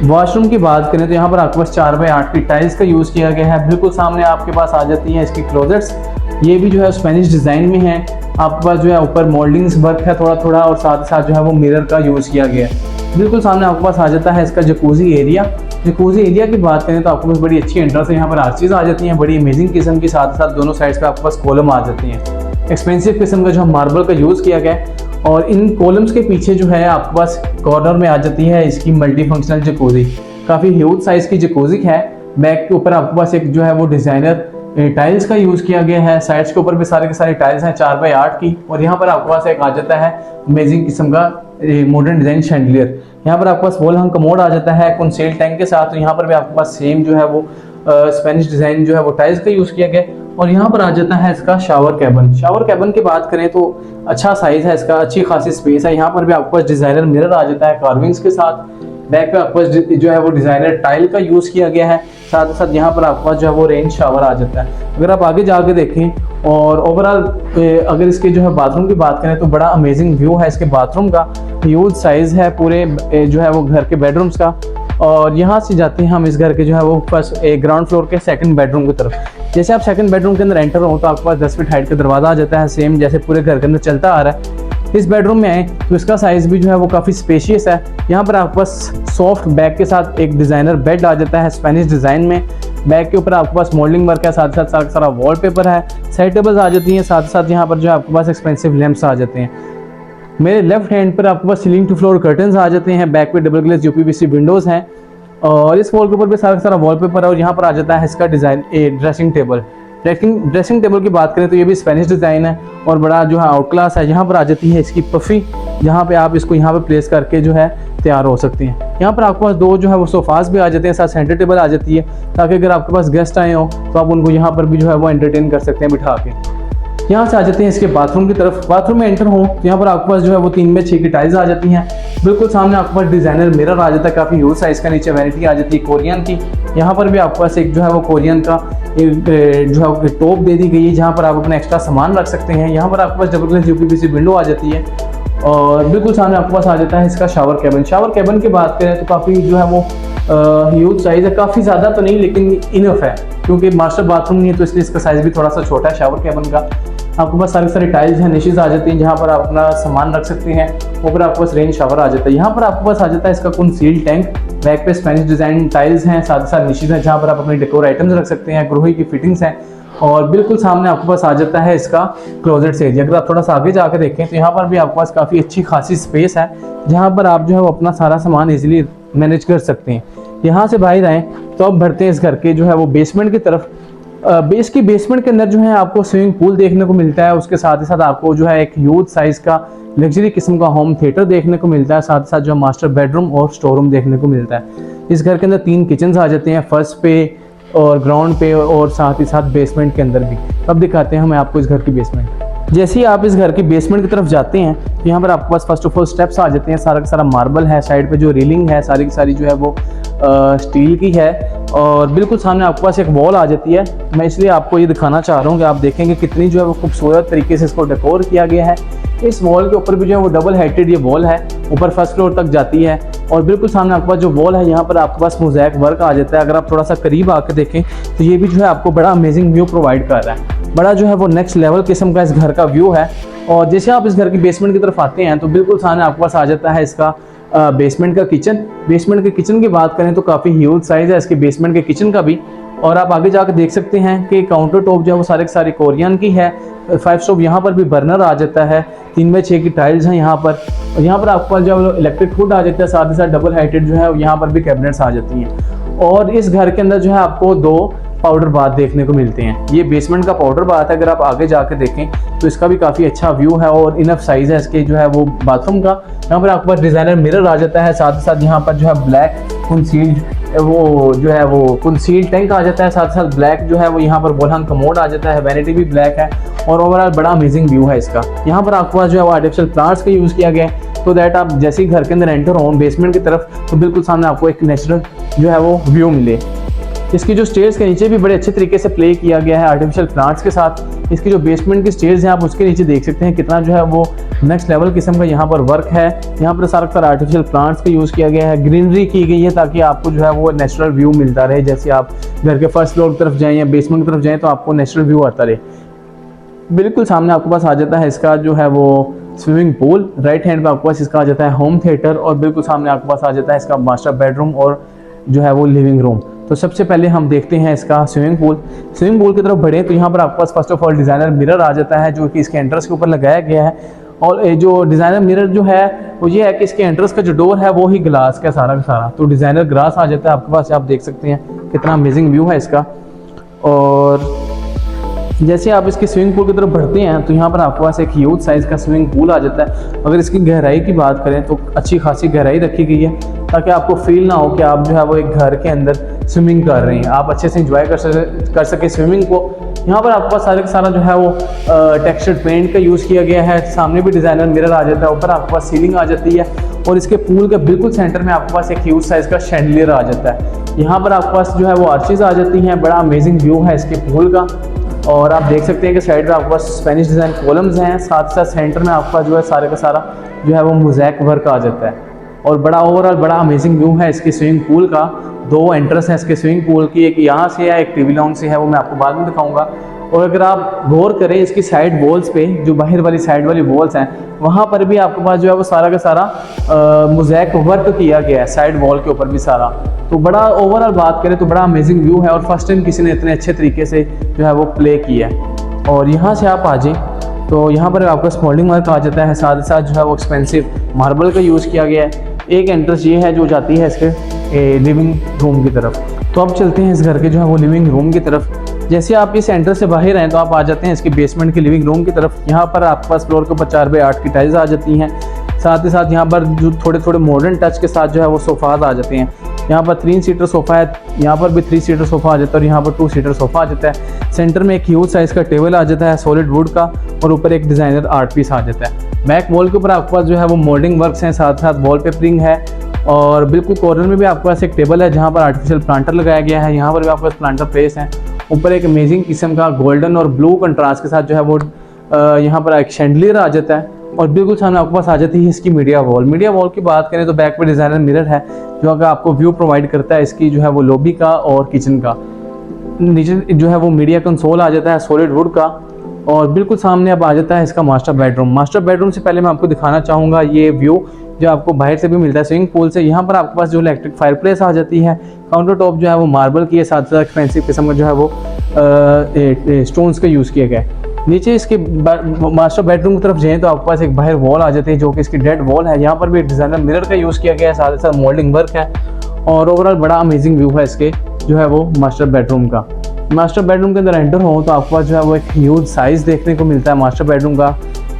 वॉशरूम की बात करें तो यहाँ पर आपके पास 4x8 की टाइल्स का यूज़ किया गया है। बिल्कुल सामने आपके पास आ जाती हैं इसकी क्लोजेट्स, ये भी जो है स्पेनिश डिज़ाइन में है। आपके पास जो है ऊपर मोल्डिंग्स वर्क है थोड़ा थोड़ा और साथ साथ जो है वो मिरर का यूज़ किया गया है। बिल्कुल सामने आपके पास आ जाता है इसका जकूज़ी एरिया। जकूज़ी एरिया की बात करें तो आपके पास बड़ी अच्छी एंट्रेंस है, यहाँ पर आर्चेज आ जाती हैं बड़ी अमेजिंग किस्म की, साथ साथ दोनों साइड्स पे आपके पास कॉलम आ जाती हैं। एक्सपेंसिव किस्म का जो मार्बल का यूज़ किया गया है। और इन कॉलम्स के पीछे जो है आपके पास कॉर्नर में आ जाती है इसकी मल्टी फंक्शनल जकूज़ी, काफ़ी ह्यूज साइज़ की जकूज़ी है। बैक के ऊपर आपके पास एक जो है वो डिज़ाइनर टाइल्स का यूज़ किया गया है। साइड्स के ऊपर भी सारे के सारे टाइल्स हैं 4x8 की। और यहाँ पर आपके पास एक आ जाता है अमेजिंग किस्म का मॉडर्न डिज़ाइन शैंडलियर। यहाँ पर आपके पास वॉल हंग कमोड आ जाता है कंसेल टैंक के साथ। तो यहाँ पर भी आपके पास सेम जो है वो स्पेनिश डिज़ाइन जो है वो टाइल्स का यूज़ किया गया। और यहाँ पर आ जाता है इसका शावर कैबिन। शावर कैबिन की बात करें तो अच्छा साइज़ है इसका, अच्छी खासी स्पेस है। यहाँ पर भी आपके पास डिज़ाइनर मिरर आ जाता है कार्विंग्स के साथ। बैक पे आपके पास जो है वो डिज़ाइनर टाइल का यूज़ किया गया है, साथ ही साथ यहाँ पर आपके पास जो है वो रेन शावर आ जाता है। अगर आप आगे जाके देखें और ओवरऑल अगर इसके जो है बाथरूम की बात करें तो बड़ा अमेजिंग व्यू है इसके बाथरूम का, ह्यूज साइज़ है पूरे जो है वो घर के बेडरूम्स का। और यहाँ से जाते हैं हम इस घर के जो है वो फर्स्ट ग्राउंड फ्लोर के सेकंड बेडरूम की तरफ। जैसे आप सेकंड बेडरूम के अंदर एंटर हो तो आपके पास 10 फीट हाइट का दरवाज़ा आ जाता है, सेम जैसे पूरे घर के अंदर चलता आ रहा है। इस बेडरूम में आए तो इसका साइज़ भी जो है वो काफ़ी स्पेशियस है। यहाँ पर आपके पास सॉफ्ट बैक के साथ एक डिज़ाइनर बेड आ जाता है स्पेनिश डिज़ाइन में। बैक के ऊपर आपके पास मोल्डिंग वर्क है, साथ साथ सारा सारा वॉलपेपर है, साइड टेबल्स आ जाती हैं, साथ साथ यहाँ पर जो है आपके पास एक्सपेंसिव लैंप्स आ जाते हैं। मेरे लेफ्ट हैंड पर आपके पास सीलिंग टू फ्लोर कर्टन्स आ जाते हैं। बैक पे डबल ग्लेज यूपीवीसी विंडोज़ हैं और इस वॉल के ऊपर भी सारा सारा वॉलपेपर है। और यहाँ पर आ जाता है इसका design dressing table. Dressing table की बात करें तो ये भी स्पेनिश डिज़ाइन है और बड़ा जो है आउट क्लास है। यहाँ पर आ जाती है इसकी पफ़ी, जहाँ पे आप इसको यहाँ पे प्लेस करके जो है तैयार हो सकते हैं। यहाँ पर आपके पास 2 जो है वो सोफ़ाज़ भी आ जाते हैं, साथ सेंटर टेबल आ जाती है, ताकि अगर आपके पास गेस्ट आए हो तो आप उनको यहाँ पर भी जो है वो एंटरटेन कर सकते हैं बिठा के। यहाँ से आ जाते हैं इसके बाथरूम की तरफ। बाथरूम में एंटर हो तो यहाँ पर आपके पास जो है वो 3x6 की टाइल्स आ जाती हैं। बिल्कुल सामने आपके पास डिज़ाइनर मिरर आ जाता है, काफ़ी ह्यूज साइज़ का, नीचे वैनिटी आ जाती है कोरियन की। यहाँ पर भी आपके पास एक जो है वो कोरियन का जो है टॉप दे दी गई है जहाँ पर आप अपना एक्स्ट्रा सामान रख सकते हैं। यहाँ पर आपके पास डबल ग्लास यूपीवीसी विंडो आ जाती है और बिल्कुल सामने आपके पास आ जाता है इसका शावर कैबिन। शावर कैबिन की बात करें तो काफ़ी जो है वो ह्यूज साइज़ है, काफ़ी ज़्यादा तो नहीं लेकिन इनफ है, क्योंकि मास्टर बाथरूम नहीं है तो इसलिए इसका साइज़ भी थोड़ा सा छोटा है शावर कैबिन का। आपके पास सारी टाइल्स हैं, निशेज़ आ जाती हैं जहाँ पर आप अपना सामान रख सकते हैं। ऊपर आपके पास रेन शावर आ जाता है। यहाँ पर आपके पास आ जाता है इसका कंसील्ड टैंक, बैक पे स्पेनिश डिज़ाइन टाइल्स हैं, साथ ही साथ निशेज़ हैं जहाँ पर आप अपने डेकोर आइटम्स रख सकते हैं, ग्रोही की फिटिंग्स हैं। और बिल्कुल सामने आपके पास आ जाता है इसका क्लोजेट एरिया। अगर आप थोड़ा सा आगे जाकर देखें तो यहाँ पर भी आपके पास काफ़ी अच्छी खासी स्पेस है जहाँ पर आप जो है वो अपना सारा सामान इजीली मैनेज कर सकते हैं। यहाँ से बाहर आएँ तो अब बढ़ते हैं इस घर के जो है वो बेसमेंट की तरफ। बेसमेंट के अंदर जो है आपको स्विमिंग पूल देखने को मिलता है, उसके साथ ही साथ आपको जो है एक ह्यूज साइज़ का लग्जरी किस्म का होम थिएटर देखने को मिलता है, साथ ही साथ जो मास्टर बेडरूम और स्टोर रूम देखने को मिलता है। इस घर के अंदर 3 किचन आ जाते हैं, फर्स्ट पे और ग्राउंड पे और साथ ही साथ बेसमेंट के अंदर भी। अब दिखाते हैं हमें आपको इस घर की बेसमेंट। जैसे ही आप इस घर की बेसमेंट की तरफ जाते हैं तो यहाँ पर आपके पास फर्स्ट ऑफ ऑल स्टेप्स आ जाते हैं। सारा का सारा मार्बल है, साइड पे जो रेलिंग है सारी की सारी जो है वो स्टील की है और बिल्कुल सामने आपके पास एक वॉल आ जाती है। मैं इसलिए आपको ये दिखाना चाह रहा हूँ कि आप देखेंगे कितनी जो है वो खूबसूरत तरीके से इसको डेकोर किया गया है। इस वॉल के ऊपर भी जो है वो डबल हाइटेड ये वॉल है, ऊपर फर्स्ट फ्लोर तक जाती है और बिल्कुल सामने आपके पास जो वॉल है यहाँ पर आपके पास मोज़ैक वर्क आ जाता है। अगर आप थोड़ा सा करीब आकर देखें तो ये भी जो है आपको बड़ा अमेजिंग व्यू प्रोवाइड कर रहा है। बड़ा जो है वो नेक्स्ट लेवल किस्म का इस घर का व्यू है। और जैसे आप इस घर की बेसमेंट की तरफ आते हैं तो बिल्कुल सामने आपके पास आ जाता है इसका बेसमेंट का किचन। बेसमेंट के किचन की बात करें तो काफ़ी ह्यूज साइज़ है इसके बेसमेंट के किचन का भी। और आप आगे जाकर देख सकते हैं कि काउंटर टॉप जो है वो सारे के सारे कोरियन की है। 5 स्टोव यहाँ पर भी बर्नर आ जाता है, 3x6 की टाइल्स हैं यहाँ पर। और यहाँ पर आपके पास जो है इलेक्ट्रिक हुड आ जाता है, साथ ही साथ डबल हाइटेड जो है यहाँ पर भी कैबिनेट्स आ जाती हैं। और इस घर के अंदर जो है आपको 2 पाउडर बाथ देखने को मिलते हैं। ये बेसमेंट का पाउडर बाथ है। अगर आप आगे जाकर देखें तो इसका भी काफ़ी अच्छा व्यू है और इनफ साइज़ है इसके जो है वो बाथरूम का। यहाँ पर आपके पास डिज़ाइनर मिरर आ जाता है, साथ ही साथ यहाँ पर जो है ब्लैक कंसील्ड वो जो है वो कंसील्ड टैंक आ जाता है, साथ साथ ब्लैक जो है वो यहाँ पर वॉलहंग कमोड आ जाता है, वैनिटी भी ब्लैक है और ओवरऑल बड़ा अमेजिंग व्यू है इसका। यहाँ पर आपके पास जो है वो आर्टिफिशियल प्लांट्स का यूज़ किया गया है तो दैट आप जैसे ही घर के अंदर एंटर हो बेसमेंट की तरफ तो बिल्कुल सामने आपको एक नेचुरल जो है वो व्यू मिले। इसकी जो स्टेयर्स के नीचे भी बड़े अच्छे तरीके से प्ले किया गया है आर्टिफिशियल प्लांट्स के साथ। इसकी जो बेसमेंट की स्टेयर्स हैं आप उसके नीचे देख सकते हैं कितना जो है वो नेक्स्ट लेवल किस्म का यहाँ पर वर्क है। यहाँ पर सारा आर्टिफिशियल प्लांट्स का यूज़ किया गया है, ग्रीनरी की गई है ताकि आपको जो है वो नेचुरल व्यू मिलता रहे। जैसे आप घर के फर्स्ट फ्लोर की तरफ जाएँ या बेसमेंट की तरफ जाएँ तो आपको नेचुरल व्यू आता रहे। बिल्कुल सामने आपके पास आ जाता है इसका जो है वो स्विमिंग पूल, राइट हैंड पे आपके पास इसका आ जाता है होम थिएटर और बिल्कुल सामने आपके पास आ जाता है इसका मास्टर बेडरूम और जो है वो लिविंग रूम। तो सबसे पहले हम देखते हैं इसका स्विमिंग पूल। स्विमिंग पूल की तरफ बढ़े तो यहाँ पर आपके पास first of all designer mirror आ जाता है जो कि इसके एंट्रेंस के ऊपर लगाया गया है। और जो डिज़ाइनर मिरर जो है वो ये है कि इसके एंट्रेंस का जो डोर है वो ही ग्लास का सारा का सारा, तो डिज़ाइनर ग्लास आ जाता है आपके पास। आप देख सकते हैं कितना अमेजिंग व्यू है इसका। और जैसे आप इसके स्विमिंग पूल की तरफ बढ़ते हैं तो यहाँ पर आपके पास एक ह्यूज साइज़ का स्विमिंग पूल आ जाता है। अगर इसकी गहराई की बात करें तो अच्छी खासी गहराई रखी गई है ताकि आपको फील ना हो कि आप जो है वो एक घर के अंदर स्विमिंग कर रहे हैं, आप अच्छे से इंजॉय कर सके स्विमिंग को। यहाँ पर आपके पास सारे का सारा जो है वो टेक्सचर्ड पेंट का यूज़ किया गया है। सामने भी डिज़ाइनर मिरर आ जाता है, ऊपर आपके पास सीलिंग आ जाती है और इसके पूल के बिल्कुल सेंटर में आपके पास एक ह्यूज साइज़ का शैंडलियर आ जाता है। यहाँ पर आपके पास जो है वो आर्चेज आ जाती हैं, बड़ा अमेजिंग व्यू है इसके पूल का। और आप देख सकते हैं कि साइड में आपके पास स्पेनिश डिज़ाइन कॉलम्स हैं, साथ साथ सेंटर में आपका जो है सारे का सारा जो है वो मोज़ैक वर्क आ जाता है। और बड़ा ओवरऑल बड़ा अमेजिंग व्यू है इसके स्विमिंग पूल का। 2 एंट्रेंस हैं इसके स्विमिंग पूल की, एक यहाँ से है एक टीवी लॉन्च से है, वो मैं आपको बाद में दिखाऊंगा। और अगर आप गौर करें इसकी साइड वॉल्स पे, जो बाहर वाली साइड वाली वॉल्स हैं वहाँ पर भी आपके पास जो है वो सारा का सारा मोज़ैक वर्क किया गया है, साइड वॉल के ऊपर भी सारा। तो बड़ा ओवरऑल बात करें तो बड़ा अमेजिंग व्यू है और फर्स्ट टाइम किसी ने इतने अच्छे तरीके से जो है वो प्ले किया है। और यहाँ से आप आ जाएँ तो यहाँ पर आपका स्मोल्डिंग वर्क आ जाता है, साथ ही साथ जो है वो एक्सपेंसिव मार्बल का यूज़ किया गया है। एक एंट्रेंस ये है जो जाती है इसके लिविंग रूम की तरफ। तो अब चलते हैं इस घर के जो है वो लिविंग रूम की तरफ। जैसे आप इस एंट्रेंस से बाहर आए तो आप आ जाते हैं इसके बेसमेंट के लिविंग रूम की तरफ। यहाँ पर आपके पास फ्लोर के ऊपर 4x8 की टाइल्स आ जाती हैं, साथ ही साथ यहाँ पर जो थोड़े थोड़े मॉडर्न टच के साथ जो है वो सोफ़ाज आ जाते हैं। यहाँ पर 3 सीटर सोफ़ा है, यहाँ पर भी 3 सीटर सोफ़ा आ जाता है और यहाँ पर 2 सीटर सोफ़ा आ जाता है। सेंटर में एक ह्यूज साइज़ का टेबल आ जाता है सॉलिड वुड का और ऊपर एक डिज़ाइनर आर्ट पीस आ जाता है। बैक वॉल के ऊपर आपके पास जो है वो मोल्डिंग वर्क्स हैं, साथ साथ वॉल पेपरिंग है। और बिल्कुल कॉर्नर में भी आपके पास एक टेबल है जहाँ पर आर्टिफिशियल प्लांटर लगाया गया है, यहाँ पर भी आपके पास प्लांटर प्लेस हैं। ऊपर एक अमेजिंग किस्म का गोल्डन और ब्लू कंट्रास्ट के साथ जो है वो यहाँ पर एक शैंडलियर आ जाता है। और बिल्कुल सामने आपके पास आ जाती है इसकी मीडिया वॉल। मीडिया वॉल की बात करें तो बैक पे डिज़ाइनर मिरर है जो अगर आपको व्यू प्रोवाइड करता है इसकी जो है वो लॉबी का और किचन का। नीचे जो है वो मीडिया कंसोल आ जाता है सॉलिड वुड का। और बिल्कुल सामने अब आ जाता है इसका मास्टर बेडरूम। मास्टर बेडरूम से पहले मैं आपको दिखाना चाहूँगा ये व्यू जो आपको बाहर से भी मिलता है स्विमिंग पूल से। यहाँ पर आपके पास जो इलेक्ट्रिक फायरप्लेस आ जाती है, काउंटर टॉप जो है वो मार्बल की है, साथ साथ एक्सपेंसिव किस्म का जो है वो स्टोन्स का यूज़ किया गया है। नीचे इसके मास्टर बेडरूम की तरफ जाएँ तो आपके पास एक बाहर वॉल आ जाती है जो कि इसकी डेड वॉल है। यहाँ पर भी डिज़ाइनर मिरर का यूज़ किया गया है, साथ ही साथ मोल्डिंग वर्क है। और ओवरऑल बड़ा अमेजिंग व्यू है इसके जो है वो मास्टर बेडरूम का। मास्टर बेडरूम के अंदर एंटर हो तो आपके पास जो है वो एक ह्यूज साइज़ देखने को मिलता है मास्टर बेडरूम का।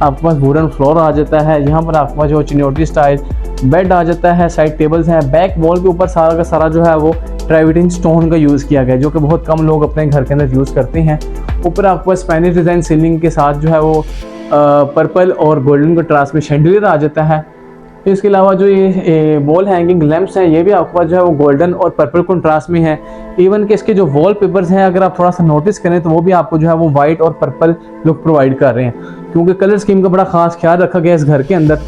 आपके पास वुडन फ्लोर आ जाता है। यहाँ पर आपके पास जो चिनोटी स्टाइल बेड आ जाता है, साइड टेबल्स हैं। बैक वॉल के ऊपर सारा का सारा जो है वो ट्राइवेटिंग स्टोन का यूज़ किया गया है जो कि बहुत कम लोग अपने घर के अंदर यूज़ करते हैं। ऊपर आपके पास स्पेनिश डिज़ाइन सीलिंग के साथ जो है वो पर्पल और गोल्डन कंट्रास्ट में शैंडलियर आ जाता है। इसके अलावा जो ये वॉल हैंगिंग लैंप्स हैं ये भी आपके पास जो है वो गोल्डन और पर्पल कंट्रास्ट में है। इवन कि इसके जो वॉल पेपर्स हैं अगर आप थोड़ा सा नोटिस करें तो वो भी आपको जो है वो वाइट और पर्पल लुक प्रोवाइड कर रहे हैं, क्योंकि कलर स्कीम का बड़ा खास ख्याल रखा गया इस घर के अंदर।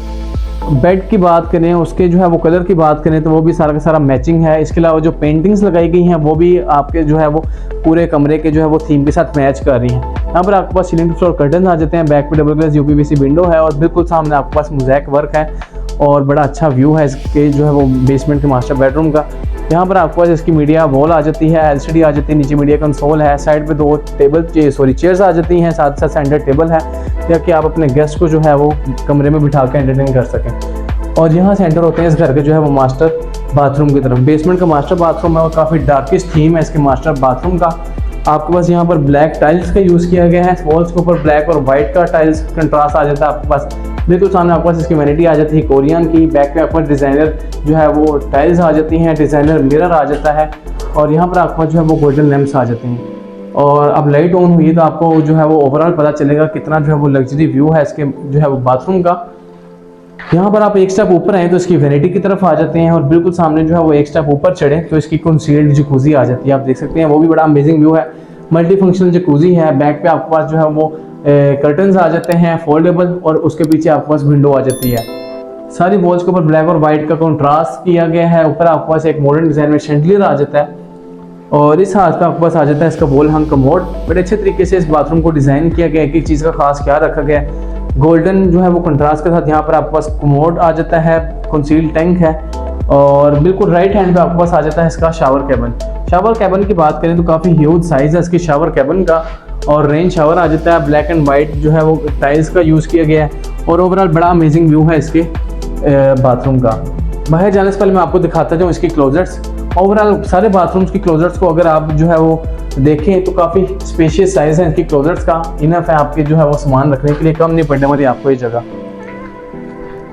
बेड की बात करें, उसके जो है वो कलर की बात करें तो वो भी सारा का सारा मैचिंग है। इसके अलावा जो पेंटिंग्स लगाई गई हैं वो भी आपके जो है वो पूरे कमरे के जो है वो थीम के साथ मैच कर रही हैं। यहाँ पर आपके पास सीलिंग टू फ्लोर कर्टन आ जाते हैं। बैक पे डबल ग्लास यूपीवीसी विंडो है और बिल्कुल सामने आपके पास मोज़ेक वर्क है और बड़ा अच्छा व्यू है इसके जो है वो बेसमेंट के मास्टर बेडरूम का। यहाँ पर आपके पास इसकी मीडिया वॉल आ जाती है, एलसीडी आ जाती है, नीचे मीडिया कंसोल है, साइड पे दो चेयर्स आ जाती हैं, साथ साथ सेंटर टेबल है ताकि आप अपने गेस्ट को जो है वो कमरे में बिठा के एंटरटेन कर सकें। और यहाँ से एंटर होते हैं इस घर के जो है वो मास्टर बाथरूम की तरफ। बेसमेंट का मास्टर बाथरूम है और काफ़ी डार्केस्ट थीम है इसके मास्टर बाथरूम का। आपके पास यहाँ पर ब्लैक टाइल्स का यूज़ किया गया है। वॉल्स के ऊपर ब्लैक और वाइट का टाइल्स कंट्रास्ट आ जाता है आपके पास। बिल्कुल सामने आपके पास इसकी वैनिटी आ जाती है कोरियन की। बैक में आपके पास डिज़ाइनर जो है वो टाइल्स आ जाती हैं, डिज़ाइनर मिरर आ जाता है और यहाँ पर आपके पास जो है वो गोल्डन लैंप्स आ जाते हैं। और अब लाइट ऑन हुई तो आपको जो है वो ओवरऑल पता चलेगा कितना जो है वो लग्जरी व्यू है इसके जो है वो बाथरूम का। यहाँ पर आप एक स्टेप ऊपर आए तो इसकी वैनिटी की तरफ आ जाते हैं और बिल्कुल सामने जो है वो एक स्टेप ऊपर चढ़े तो इसकी कंसील्ड जकूज़ी आ जाती है। आप देख सकते हैं वो भी बड़ा अमेजिंग व्यू है। मल्टी फंक्शनल जकूज़ी है। बैक पे आपके पास जो है वो कर्टन्स आ जाते हैं फोल्डेबल और उसके पीछे आपके पास विंडो आ जाती है। सारी वॉल्स के ऊपर ब्लैक और वाइट का कंट्रास्ट किया गया है। ऊपर आपके पास एक मॉडर्न डिज़ाइन में शैंडलियर आ जाता है और इस हाथ का आपके पास आ जाता है इसका वॉल हंग कमोड। बड़े अच्छे तरीके से इस बाथरूम को डिज़ाइन किया गया है। एक चीज़ का खास ख्याल रखा गया है, गोल्डन जो है वो कंट्रास्ट के साथ यहाँ पर आपके पास कमोड आ जाता है, कंसील्ड टैंक है और बिल्कुल राइट हैंड पे आपके पास आ जाता है इसका शावर कैबिन। शावर कैबिन की बात करें तो काफ़ी ह्यूज साइज़ है इसकी शावर कैबिन का और रेन शावर आ जाता है। ब्लैक एंड वाइट जो है वो टाइल्स का यूज़ किया गया है और ओवरऑल बड़ा अमेजिंग व्यू है इसके बाथरूम का। बाहर जाने से पहले मैं आपको दिखाता जाऊँ इसकी क्लोजेट्स। ओवरऑल सारे बाथरूम्स की क्लोजेट्स को अगर आप जो है वो देखें तो काफ़ी स्पेशियस साइज़ है इनकी क्लोजेट्स का। इनफ है आपके जो है वो सामान रखने के लिए, कम नहीं पड़ने वाली आपको ये जगह।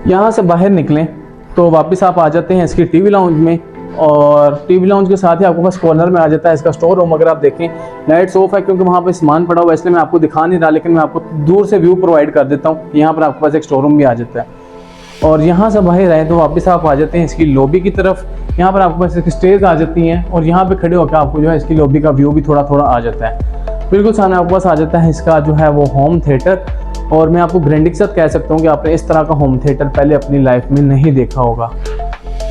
यहाँ से बाहर निकलें तो वापस आप आ जाते हैं इसकी टीवी लाउंज में और टीवी लाउंज के साथ ही आपके पास कॉर्नर में आ जाता है इसका स्टोर रूम। अगर आप देखें लाइट्स ऑफ है क्योंकि वहाँ पे सामान पड़ा हुआ है इसलिए मैं आपको दिखा नहीं रहा, लेकिन मैं आपको दूर से व्यू प्रोवाइड कर देता हूँ। यहाँ पर आपके पास एक स्टोर रूम भी आ जाता है और यहाँ से बाहर आए तो वापस आप आ जाते हैं इसकी लॉबी की तरफ। यहाँ पर आपके पास एक स्टेज आ जाती हैं और यहाँ पे खड़े होकर आपको जो है इसकी लॉबी का व्यू भी थोड़ा थोड़ा आ जाता है। बिल्कुल सामने आपके पास आ जाता है इसका जो है वो होम थिएटर और मैं आपको गारंटी के साथ कह सकता हूँ कि आपने इस तरह का होम थिएटर पहले अपनी लाइफ में नहीं देखा होगा।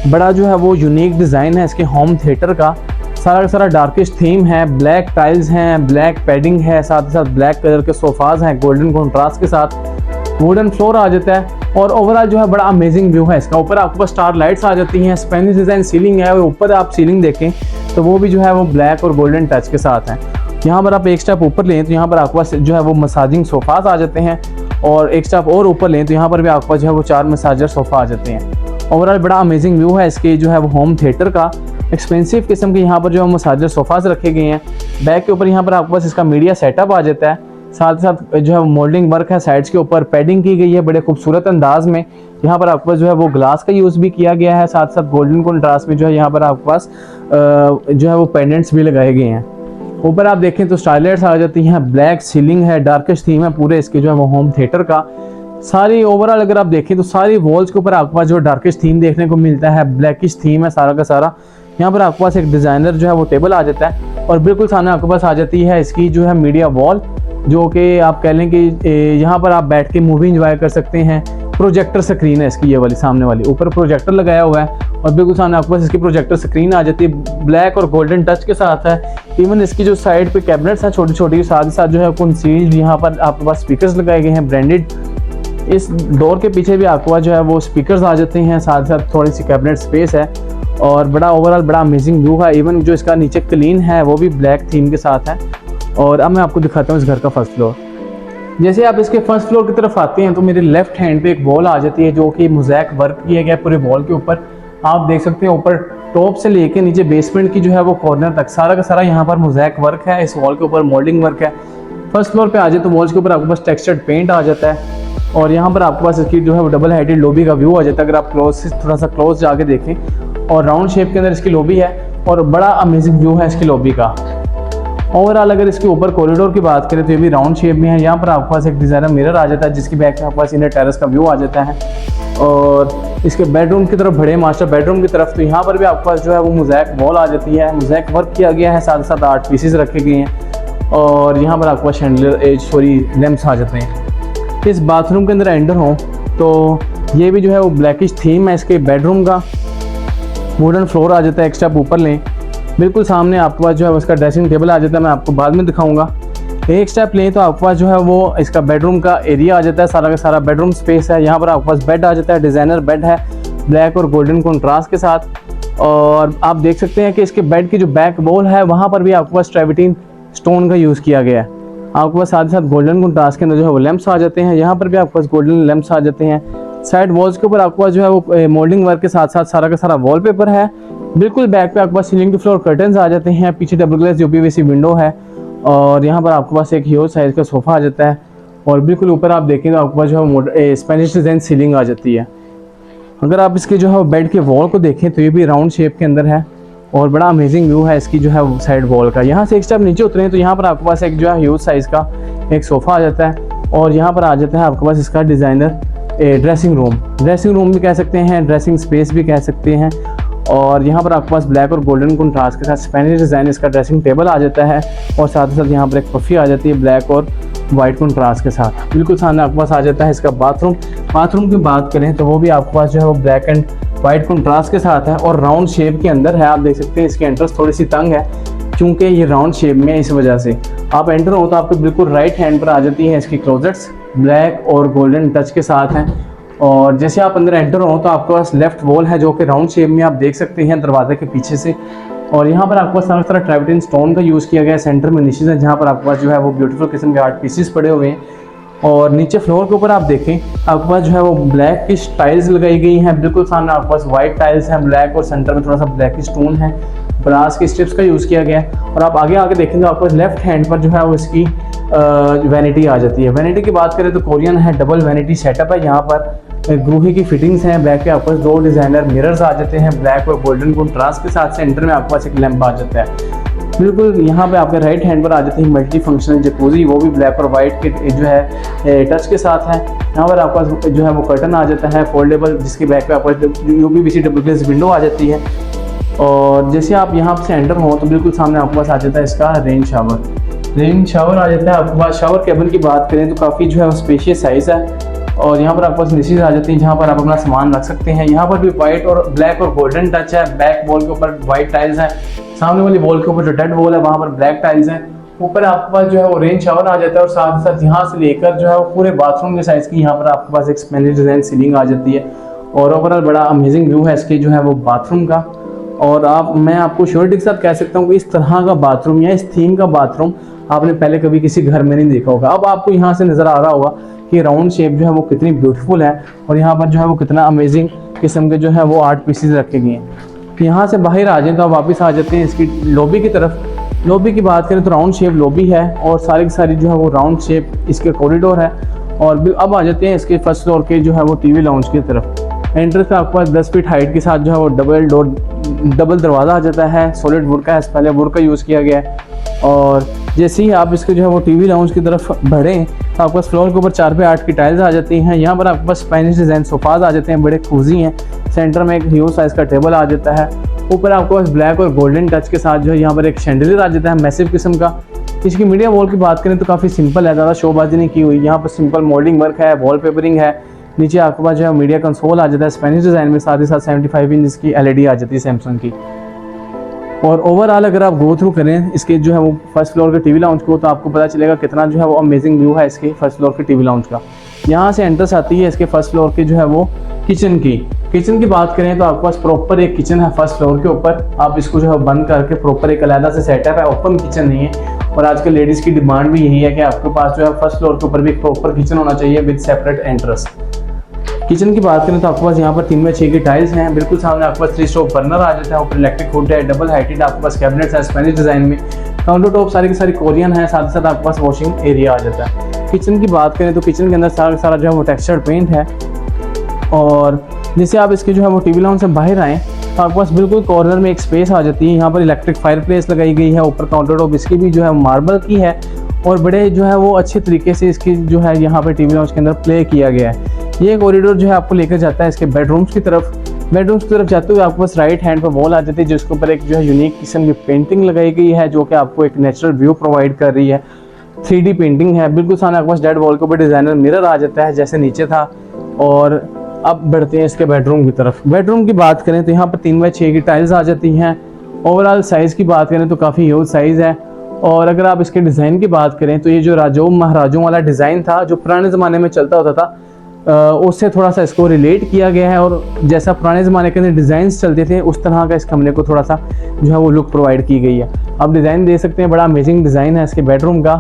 बड़ा जो है वो यूनिक डिज़ाइन है इसके होम थिएटर का। सारा का सारा डार्केस्ट थीम है, ब्लैक टाइल्स हैं, ब्लैक पैडिंग है, साथ ही साथ ब्लैक कलर के सोफाज हैं गोल्डन कॉन्ट्रास्ट के साथ, वुडन फ्लोर आ जाता है और ओवरऑल जो है बड़ा अमेजिंग व्यू है इसका। ऊपर आपके पास स्टार लाइट्स आ जाती हैं, स्पेनिश डिज़ाइन सीलिंग है और ऊपर आप सीलिंग देखें तो वो भी जो है वो ब्लैक और गोल्डन टच के साथ है। यहाँ पर आप एक स्टेप ऊपर लें तो यहाँ पर आपके पास जो है वो मसाजिंग सोफाज आ जाते हैं और एक स्टेप और ऊपर लें तो यहाँ पर भी आपके पास जो है वो 4 मसाजर सोफ़ा आ जाते हैं। ओवरऑल बड़ा अमेजिंग व्यू है इसके जो है वो होम थिएटर का। एक्सपेंसिव किस्म के यहाँ पर जो है मसाजर सोफ़ाज रखे गए हैं। बैक के ऊपर यहाँ पर आपके पास इसका मीडिया सेटअप आ जाता है, साथ ही साथ जो है मोल्डिंग वर्क है, साइड्स के ऊपर पैडिंग की गई है बड़े खूबसूरत अंदाज में। यहाँ पर आपके पास जो है वो ग्लास का यूज़ भी किया गया है, साथ साथ गोल्डन कंट्रास्ट में जो है यहाँ पर आपके पास जो है वो पेंडेंट्स भी लगाए गए हैं। ऊपर आप देखें तो स्टारलाइट्स आ जाती हैं, ब्लैक सीलिंग है, डार्केस्ट थीम है पूरे इसके जो है वो होम थिएटर का। सारी ओवरऑल अगर आप देखें तो सारी वॉल्स के ऊपर आपके पास जो डार्केस्ट थीम देखने को मिलता है, ब्लैकिश थीम है सारा का सारा। यहाँ पर आपके पास एक डिज़ाइनर जो है वो टेबल आ जाता है और बिल्कुल सामने आपके पास आ जाती है इसकी जो है मीडिया वॉल, जो कि आप कह लें कि यहाँ पर आप बैठ के मूवी इंजॉय कर सकते हैं। प्रोजेक्टर स्क्रीन है इसकी, ये वाली सामने वाली, ऊपर प्रोजेक्टर लगाया हुआ है और बिल्कुल सामने आपके पास इसकी प्रोजेक्टर स्क्रीन आ जाती है, ब्लैक और गोल्डन टच के साथ है। इवन इसकी जो साइड पे कैबिनेट्स हैं छोटी छोटी, साथ ही साथ जो है कंसील्ड यहाँ पर आपके पास स्पीकर्स लगाए गए हैं ब्रांडेड। इस डोर के पीछे भी आपके पास जो है वो स्पीकर्स आ जाते हैं, साथ ही साथ थोड़ी सी कैबिनेट स्पेस है और बड़ा ओवरऑल बड़ा अमेजिंग व्यू है। इवन जो इसका नीचे क्लीन है वो भी ब्लैक थीम के साथ है। और अब मैं आपको दिखाता हूँ इस घर का फर्स्ट फ्लोर। जैसे आप इसके फर्स्ट फ्लोर की तरफ आते हैं तो मेरे लेफ्ट हैंड पे एक वॉल आ जाती है जो कि मोज़ैक वर्क किया गया है पूरे वॉल के ऊपर। आप देख सकते हैं ऊपर टॉप से लेके नीचे बेसमेंट की जो है वो कॉर्नर तक सारा का सारा यहाँ पर मोज़ैक वर्क है। इस वॉल के ऊपर मोल्डिंग वर्क है। फर्स्ट फ्लोर पे आ जाए तो वॉल्स के ऊपर आपके पास टेक्सचर्ड पेंट आ जाता है और यहाँ पर आपके पास इसकी जो है वो डबल हाइटेड लॉबी का व्यू आ जाता है। अगर आप क्लोज से थोड़ा सा क्लोज जाके देखें और राउंड शेप के अंदर इसकी लॉबी है और बड़ा अमेजिंग व्यू है इसकी लॉबी का। ओवरऑल अगर इसके ऊपर कॉरिडोर की बात करें तो ये भी राउंड शेप में है। यहाँ पर आपके पास एक डिज़ाइनर मिरर आ जाता है जिसकी बैक में आपके पास इनर टेरेस का व्यू आ जाता है। और इसके बेडरूम की तरफ, बड़े मास्टर बेडरूम की तरफ, तो यहाँ पर भी आपके पास जो है वो मोज़ैक वॉल आ जाती है। मोज़ैक वर्क किया गया है, साथ साथ 8 पीसेस रखे गए हैं और यहाँ पर आपके पास शैंडलियर लैंप्स आ जाते हैं। इस बाथरूम के अंदर एंटर हो तो ये भी जो है वो ब्लैकिश थीम है इसके बेडरूम का। वुडन फ्लोर आ जाता है, एक स्टेप ऊपर लें बिल्कुल सामने आपके पास जो है उसका ड्रेसिंग टेबल आ जाता है, मैं आपको बाद में दिखाऊंगा। एक स्टेप लें तो आपके पास जो है वो इसका बेडरूम का एरिया आ जाता है, सारा का सारा बेडरूम स्पेस है। यहाँ पर आपके पास बेड आ जाता है, डिज़ाइनर बेड है ब्लैक और गोल्डन कंट्रास्ट के साथ। और आप देख सकते हैं कि इसके बेड की जो बैक वॉल है वहाँ पर भी आपके पास ट्रेविटीन स्टोन का यूज़ किया गया है। आपके पास साथ ही साथ गोल्डन कंट्रास्ट के अंदर जो है वो लैंप्स आ जाते हैं। यहाँ पर भी आपके पास गोल्डन लैंप्स आ जाते हैं। साइड वॉल्स के ऊपर आपके पास जो है वो मोल्डिंग वर्क के साथ साथ सारा का सारा वॉलपेपर है। बिल्कुल बैक पे आपके पास सीलिंग टू फ्लोर कर्टन्स आ जाते हैं। पीछे डबल ग्लास यूपीवीसी विंडो है और यहाँ पर आपके पास एक ह्यूज साइज का सोफा आ जाता है। और बिल्कुल ऊपर आप देखें तो आपके पास जो है स्पेनिश डिज़ाइन सीलिंग आ जाती है। अगर आप इसके जो है बेड के वॉल को देखें तो ये भी राउंड शेप के अंदर है और बड़ा अमेजिंग व्यू है इसकी जो है साइड वॉल का। यहाँ से एक स्टेप नीचे उतरे तो यहाँ पर आपके पास एक जो है ह्यूज साइज़ का एक सोफ़ा आ जाता है और यहाँ पर आ जाता है आपके पास इसका डिज़ाइनर ड्रेसिंग रूम भी कह सकते हैं, ड्रेसिंग स्पेस भी कह सकते हैं। और यहाँ पर आपके पास ब्लैक और गोल्डन कंट्रास्ट के साथ स्पेनिश डिज़ाइन इसका ड्रेसिंग टेबल आ जाता है और साथ ही साथ यहाँ पर एक पफ़ी आ जाती है ब्लैक और वाइट कंट्रास्ट के साथ। बिल्कुल सामने आपके पास आ जाता है इसका बाथरूम की बात करें तो वो भी आपके पास जो है वो ब्लैक एंड वाइट कंट्रास्ट के साथ है और राउंड शेप के अंदर है। आप देख सकते हैं इसकी एंट्रेंस थोड़ी सी तंग है क्योंकि ये राउंड शेप में है, इस वजह से आप एंटर हो तो आपको बिल्कुल राइट हैंड पर आ जाती है इसकी क्लोजेट्स, ब्लैक और गोल्डन टच के साथ हैं। और जैसे आप अंदर एंटर हो तो आपके पास लेफ्ट वॉल है जो कि राउंड शेप में आप देख सकते हैं दरवाजे के पीछे से। और यहाँ पर आपके पास सारा तरह ट्रेविटीन स्टोन का यूज़ किया गया है। सेंटर में निशेज है जहाँ पर आपके पास जो है वो ब्यूटीफुल किस्म के 8 पीसेस पड़े हुए हैं। और नीचे फ्लोर के ऊपर आप देखें आपके पास जो है वो ब्लैक की टाइल्स लगाई गई हैं। बिल्कुल सामने आपके पास वाइट टाइल्स हैं ब्लैक और सेंटर में थोड़ा सा ब्लैक स्टोन है, ब्रास की स्ट्रिप्स का यूज़ किया गया है। और आप आगे देखेंगे तो आपके पास लेफ्ट हैंड पर जो है वो इसकी वैनिटी आ जाती है। वैनिटी की बात करें तो कोरियन है, डबल वैनिटी सेटअप है। यहाँ पर ग्रूही की फिटिंग्स हैं। बैक पे आपके पास 2 डिज़ाइनर मिरर्स आ जाते हैं ब्लैक और गोल्डन कंट्रास्ट के साथ। सेंटर में आपके पास एक लैंप आ जाता है। बिल्कुल यहाँ पे आपके राइट हैंड पर आ जाती है मल्टी फंक्शनल जकूज़ी, वो भी ब्लैक और वाइट के जो है टच के साथ है। यहाँ पर आपके पास जो है वो कर्टन आ जाता है फोल्डेबल, जिसके बैक पे आपके पास यूपीवीसी डबल ग्लास विंडो आ जाती है। और जैसे आप यहाँ से एंटर हो तो बिल्कुल सामने आपके पास आ जाता है इसका रेन शावर आ जाता है। आपके पास शावर केबिन की बात करें तो काफ़ी जो है स्पेशियस साइज़ है। और यहाँ पर आपके पास निशेज आ जाती हैं जहाँ पर आप अपना सामान रख सकते हैं। यहाँ पर भी वाइट और ब्लैक और गोल्डन टच है। बैक वॉल के ऊपर वाइट टाइल्स है, सामने वाली वॉल के ऊपर जो डेड वॉल है वहाँ पर ब्लैक टाइल्स हैं। ऊपर आपके पास जो है वो रेन शावर आ जाता है और साथ ही साथ यहाँ से लेकर जो है वो पूरे बाथरूम के साइज़ की यहाँ पर आपके पास एक स्पेनिश डिज़ाइन सीलिंग आ जाती है। और ओवरऑल बड़ा अमेजिंग व्यू है इसके जो है वो बाथरूम का। और मैं आपको श्योरिटी के साथ कह सकता हूँ कि इस तरह का बाथरूम या इस थीम का बाथरूम आपने पहले कभी किसी घर में नहीं देखा होगा। अब आपको यहाँ से नज़र आ रहा होगा कि राउंड शेप जो है वो कितनी ब्यूटीफुल है और यहाँ पर जो है वो कितना अमेजिंग किस्म के जो है वो 8 पीसेस रखे गए हैं। यहाँ से बाहर आ जाएं तो आप वापस आ जाते हैं इसकी लॉबी की तरफ। लॉबी की बात करें तो राउंड शेप लॉबी है और सारी की सारी जो है वो राउंड शेप इसके कॉरिडोर है। और अब आ जाते हैं इसके फर्स्ट फ्लोर के जो है वो टीवी लाउंज की तरफ। एंट्रेंस पे आपके पास 10 फीट हाइट के साथ जो है वो डबल दरवाज़ा आ जाता है। सॉलिड वुड का है, पहले वुड का यूज़ किया गया है। और जैसे ही आप इसके जो है वो टीवी लाउंज की तरफ बढ़ें तो आपके पास फ्लोर के ऊपर 4 बाय 8 की टाइल्स आ जाती हैं। यहाँ पर आपके पास स्पेनिश डिज़ाइन सोफाज आ जाते हैं, बड़े खूजी हैं। सेंटर में एक ह्यूज साइज़ का टेबल आ जाता है ऊपर आपके पास ब्लैक और गोल्डन टच के साथ जो है यहाँ पर एक शैंडलियर आ जाता है मैसिव किस्म का। इसकी मीडिया वॉल की बात करें तो काफ़ी सिंपल है, ज़्यादा शोबाजी नहीं की हुई। यहाँ पर सिंपल मोल्डिंग वर्क है, वॉल पेपरिंग है। नीचे आपके पास जो है मीडिया कंसोल आ जाता है स्पेनिश डिज़ाइन में, साथ ही साथ 75 इंच की LED आ जाती है सैमसंग की। और ओवरऑल अगर आप गो थ्रू करें इसके जो है वो फर्स्ट फ्लोर के टीवी लाउंज को, तो आपको पता चलेगा कितना जो है वो अमेजिंग व्यू है इसके फर्स्ट फ्लोर के टीवी लाउंज का। यहाँ से एंट्रेंस आती है इसके फर्स्ट फ्लोर के जो है वो किचन की बात करें तो आपके पास प्रॉपर एक किचन है फर्स्ट फ्लोर के ऊपर। आप इसको जो है बंद करके प्रॉपर एक अलग से सेटअप है, ओपन किचन नहीं है। और आजकल लेडीज़ की डिमांड भी यही है कि आपके पास जो है फर्स्ट फ्लोर के ऊपर भी एक प्रॉपर किचन होना चाहिए विद सेपरेट एंट्रेंस। किचन की बात करें तो आपके पास यहाँ पर 3x6 की टाइल्स हैं। बिल्कुल सामने आपके पास 3 स्टोव बर्नर आ जाता है, ऊपर इलेक्ट्रिक हुड है, डबल हाइटेड आपके पास कैबिनेट्स है स्पेनिश डिज़ाइन में। काउंटर टॉप सारी की सारी कोरियन है, साथ ही साथ आपके पास वॉशिंग एरिया आ जाता है। किचन की बात करें तो किचन के अंदर सारा जो है वो टेक्सचर्ड पेंट है। और जैसे आप इसके जो है वो टीवी लाउंज से बाहर आएँ तो आपके पास बिल्कुल कॉर्नर में एक स्पेस आ जाती है। यहाँ पर इलेक्ट्रिक फायर प्लेस लगाई गई है, ऊपर काउंटर टॉप इसकी भी जो है मार्बल की है और बड़े जो है वो अच्छे तरीके से इसकी जो है यहाँ पर टीवी लाउंज के अंदर प्ले किया गया है। ये कॉरिडोर जो है आपको लेकर जाता है इसके बेडरूम्स की तरफ जाते हुए आपके पास राइट हैंड पर वॉल आ जाती है जिसके ऊपर एक जो है यूनिक किस्म की पेंटिंग लगाई गई है जो कि आपको एक नेचुरल व्यू प्रोवाइड कर रही है। 3D पेंटिंग है। बिल्कुल सामने आपके पास डेड वॉल के ऊपर डिजाइनर मिरर आ जाता है जैसे नीचे था। और अब बढ़ते हैं इसके बेडरूम की तरफ। बेडरूम की बात करें तो यहाँ पर 3x6 की टाइल्स आ जाती हैं। ओवरऑल साइज़ की बात करें तो काफ़ी ह्यूज साइज़ है। और अगर आप इसके डिज़ाइन की बात करें तो ये जो राजों महाराजों वाला डिज़ाइन था जो पुराने ज़माने में चलता होता था उससे थोड़ा सा इसको रिलेट किया गया है। और जैसा पुराने ज़माने के अंदर डिज़ाइंस चलते थे उस तरह का इस कमरे को थोड़ा सा जो है वो लुक प्रोवाइड की गई है। आप डिज़ाइन दे सकते हैं, बड़ा अमेजिंग डिज़ाइन है इसके बेडरूम का।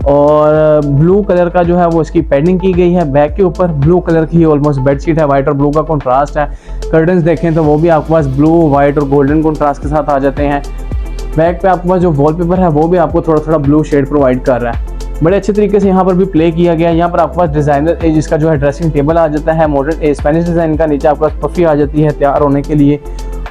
और ब्लू कलर का जो है वो इसकी पैडिंग की गई है। बैक के ऊपर ब्लू कलर की ऑलमोस्ट बेडशीट है, वाइट और ब्लू का कॉन्ट्रास्ट है। कर्टन्स देखें तो वो भी आपके पास ब्लू, वाइट और गोल्डन कॉन्ट्रास्ट के साथ आ जाते हैं। बैक पे आपके पास जो वॉलपेपर है वो भी आपको थोड़ा थोड़ा ब्लू शेड प्रोवाइड कर रहा है। बड़े अच्छे तरीके से यहाँ पर भी प्ले किया गया है। यहाँ पर आपके पास डिज़ाइनर जिसका जो है ड्रेसिंग टेबल आ जाता है मॉडर्न स्पेनिश डिज़ाइन का। नीचे आपके पास पफी आ जाती है तैयार होने के लिए।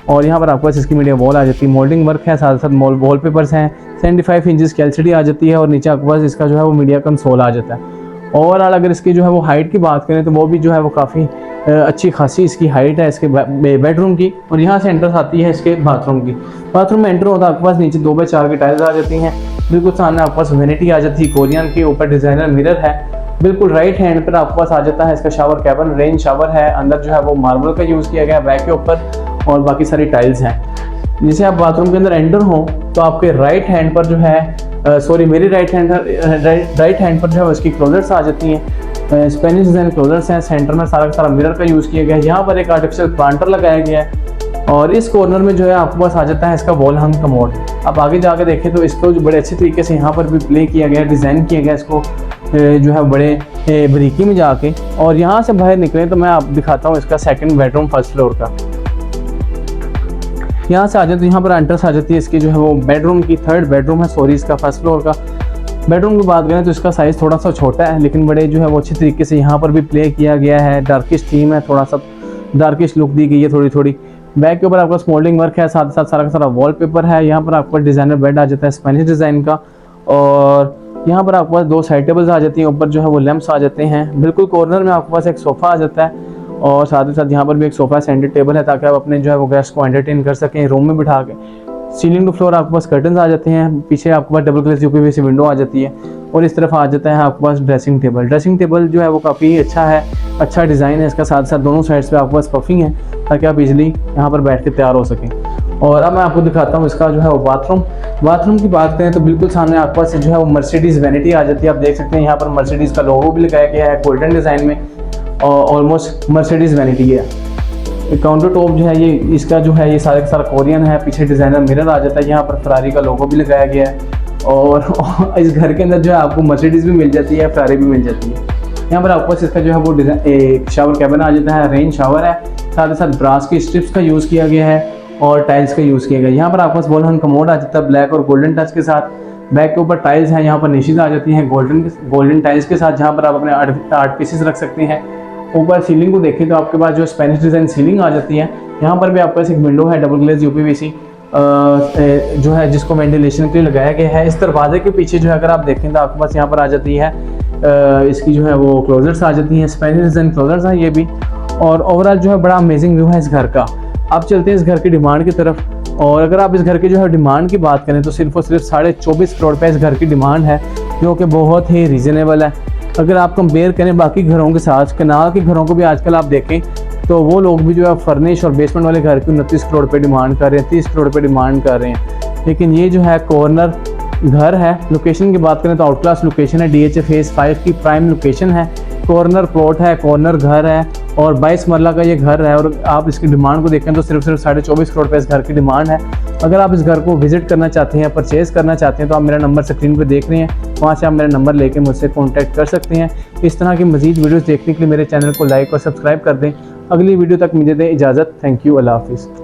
और यहाँ पर आपके पास इसकी मीडिया वॉल आ जाती है, मोल्डिंग वर्क है, साथ साथ वॉल पेपर्स हैं। 75 इंचज़ की LCD आ जाती है और नीचे आपके पास इसका जो है वो मीडिया कंसोल आ जाता है। ओवरऑल अगर इसकी जो है वो हाइट की बात करें तो वो भी जो है वो काफ़ी अच्छी खासी इसकी हाइट है इसके बेडरूम की। और यहाँ से एंट्रेंस आती है इसके बाथरूम की। बाथरूम में एंटर होता है आपके पास नीचे 2x4 की टाइल्स आ जाती हैं। बिल्कुल सामने आपके पास वैनिटी आ जाती है कोरियन की, ऊपर डिज़ाइनर मिरर है। बिल्कुल राइट हैंड पर आपके पास आ जाता है इसका शावर कैबिन, रेन शावर है। अंदर जो है वो मार्बल का यूज़ किया गया है बैक के ऊपर और बाकी सारी टाइल्स हैं। जैसे आप बाथरूम के अंदर एंटर हो तो आपके राइट हैंड पर जो है मेरी राइट हैंड पर जो है उसकी क्लोजर्स आ जाती हैं। स्पेनिश डिज़ाइन क्लोजर्स हैं। सेंटर में सारा का सारा मिरर का यूज़ किया गया है। यहाँ पर एक आर्टिफिशियल प्लांटर लगाया गया है। और इस कॉर्नर में जो है आपके पास आ जाता है इसका वॉल हंग कमोड। आप आगे जाकर देखें तो इसको जो बड़े अच्छे तरीके से यहाँ पर भी प्ले किया गया, डिज़ाइन किया गया इसको जो है बड़े बारीकी में जाके। और यहाँ से बाहर निकलें तो मैं आप दिखाता हूँ इसका सेकंड बेडरूम फर्स्ट फ्लोर का। यहाँ से आ जाए तो यहाँ पर एंट्रेंस आ जाती है इसकी जो है वो बेडरूम की। थर्ड बेडरूम है इसका फर्स्ट फ्लोर का। बेडरूम की बात करें तो इसका साइज़ थोड़ा सा छोटा है लेकिन बड़े जो है वो अच्छी तरीके से यहाँ पर भी प्ले किया गया है। डार्किश थीम है, थोड़ा सा डार्किश लुक दी गई है थोड़ी। बैक के ऊपर आपका मोल्डिंग वर्क है, साथ साथ सारा का सारा वॉलपेपर है। यहाँ पर आपका डिज़ाइनर बेड आ जाता है स्पेनिश डिज़ाइन का। और यहाँ पर आपके पास 2 साइड टेबल्स आ जाती हैं, ऊपर जो है वो लैंप्स आ जाते हैं। बिल्कुल कॉर्नर में आपके पास एक सोफ़ा आ जाता है और साथ ही साथ यहाँ पर भी एक सोफ़ा सेंटर टेबल है ताकि आप अपने जो है वो गेस्ट को एंटरटेन कर सकें रूम में बिठा के। सीलिंग टू फ्लोर आपके पास कर्टन्स आ जाते हैं। पीछे आपके पास डबल ग्लेज़ UPVC विंडो आ जाती है। और इस तरफ आ जाता है आपके पास ड्रेसिंग टेबल जो है वो काफ़ी अच्छा है, अच्छा डिज़ाइन है इसका। साथ साथ दोनों साइड्स पे आपके पास पफिंग है ताकि आप इजीली यहाँ पर बैठ के तैयार हो सकें। और अब मैं आपको दिखाता हूँ इसका जो है वो बाथरूम की बात करें तो बिल्कुल सामने आपके पास जो है वो मर्सिडीज़ वैनिटी आ जाती है। आप देख सकते हैं यहाँ पर मर्सिडीज़ का लोगो भी लगाया गया है गोल्डन डिज़ाइन में और ऑलमोस्ट मर्सिडीज़ वैनिटी है। काउंटर टॉप जो है ये इसका जो है ये सारा का सारा कोरियन है। पीछे डिज़ाइनर मिरर आ जाता है। यहाँ पर फरारी का लोगो भी लगाया गया है। और इस घर के अंदर जो है आपको मर्सिडीज़ भी मिल जाती है, फरारी भी मिल जाती है। यहाँ पर आपको इसका जो है वो एक शावर कैबिन आ जाता है, रेन शावर है। साथ ही साथ ब्रास की स्ट्रिप्स का यूज़ किया गया है और टाइल्स का यूज़ किया गया है। यहाँ पर आपके पास वॉल हंग कमोड आ जाता है ब्लैक और गोल्डन टच के साथ। बैक के ऊपर टाइल्स हैं, यहाँ पर निशीज़ आ जाती हैं गोल्डन टाइल्स के साथ, जहाँ पर आप अपने आर्ट पीसेस रख सकते हैं। ऊपर सीलिंग को देखें तो आपके पास जो स्पेनिश डिज़ाइन सीलिंग आ जाती है। यहाँ पर भी आपके पास एक विंडो है डबल ग्लेज़ UPVC जो है जिसको वेंटिलेशन के लिए लगाया गया है। इस दरवाजे के पीछे जो है अगर आप देखें तो आपके पास यहाँ पर आ जाती है इसकी जो है वो क्लोजर्स आ जाती हैं, स्पेनिश डिज़ाइन क्लोजर्स हैं ये भी। और ओवरऑल जो है बड़ा अमेजिंग व्यू है इस घर का। अब चलते हैं इस घर की डिमांड की तरफ। और अगर आप इस घर की जो है डिमांड की बात करें तो सिर्फ और सिर्फ 24.5 करोड़ रुपए इस घर की डिमांड है, जो कि बहुत ही रीज़नेबल है। अगर आप कंपेयर करें बाकी घरों के साथ, कनाल के घरों को भी आजकल आप देखें तो वो लोग भी जो है फर्निश और बेसमेंट वाले घर की 29 करोड़ रुपए डिमांड कर रहे हैं, 30 करोड़ रुपए डिमांड कर रहे हैं। लेकिन ये जो है कॉर्नर घर है। लोकेशन की बात करें तो आउट क्लास लोकेशन है, DHA फेज़ 5 की प्राइम लोकेशन है, कॉर्नर प्लॉट है, कॉर्नर घर है और 22 मरला का ये घर है। और आप इसकी डिमांड को देखें तो सिर्फ 24.5 करोड़ रुपए इस घर की डिमांड है। अगर आप इस घर को विजिट करना चाहते हैं, परचेज़ करना चाहते हैं तो आप मेरा नंबर स्क्रीन पर देख रहे हैं, वहाँ से आप मेरा नंबर लेके मुझसे कॉन्टैक्ट कर सकते हैं। इस तरह की मज़ीद वीडियोज़ देखने के लिए मेरे चैनल को लाइक और सब्सक्राइब कर दें। अगली वीडियो तक मुझे दें इजाज़त। थैंक यू, अल्लाह हाफिज़।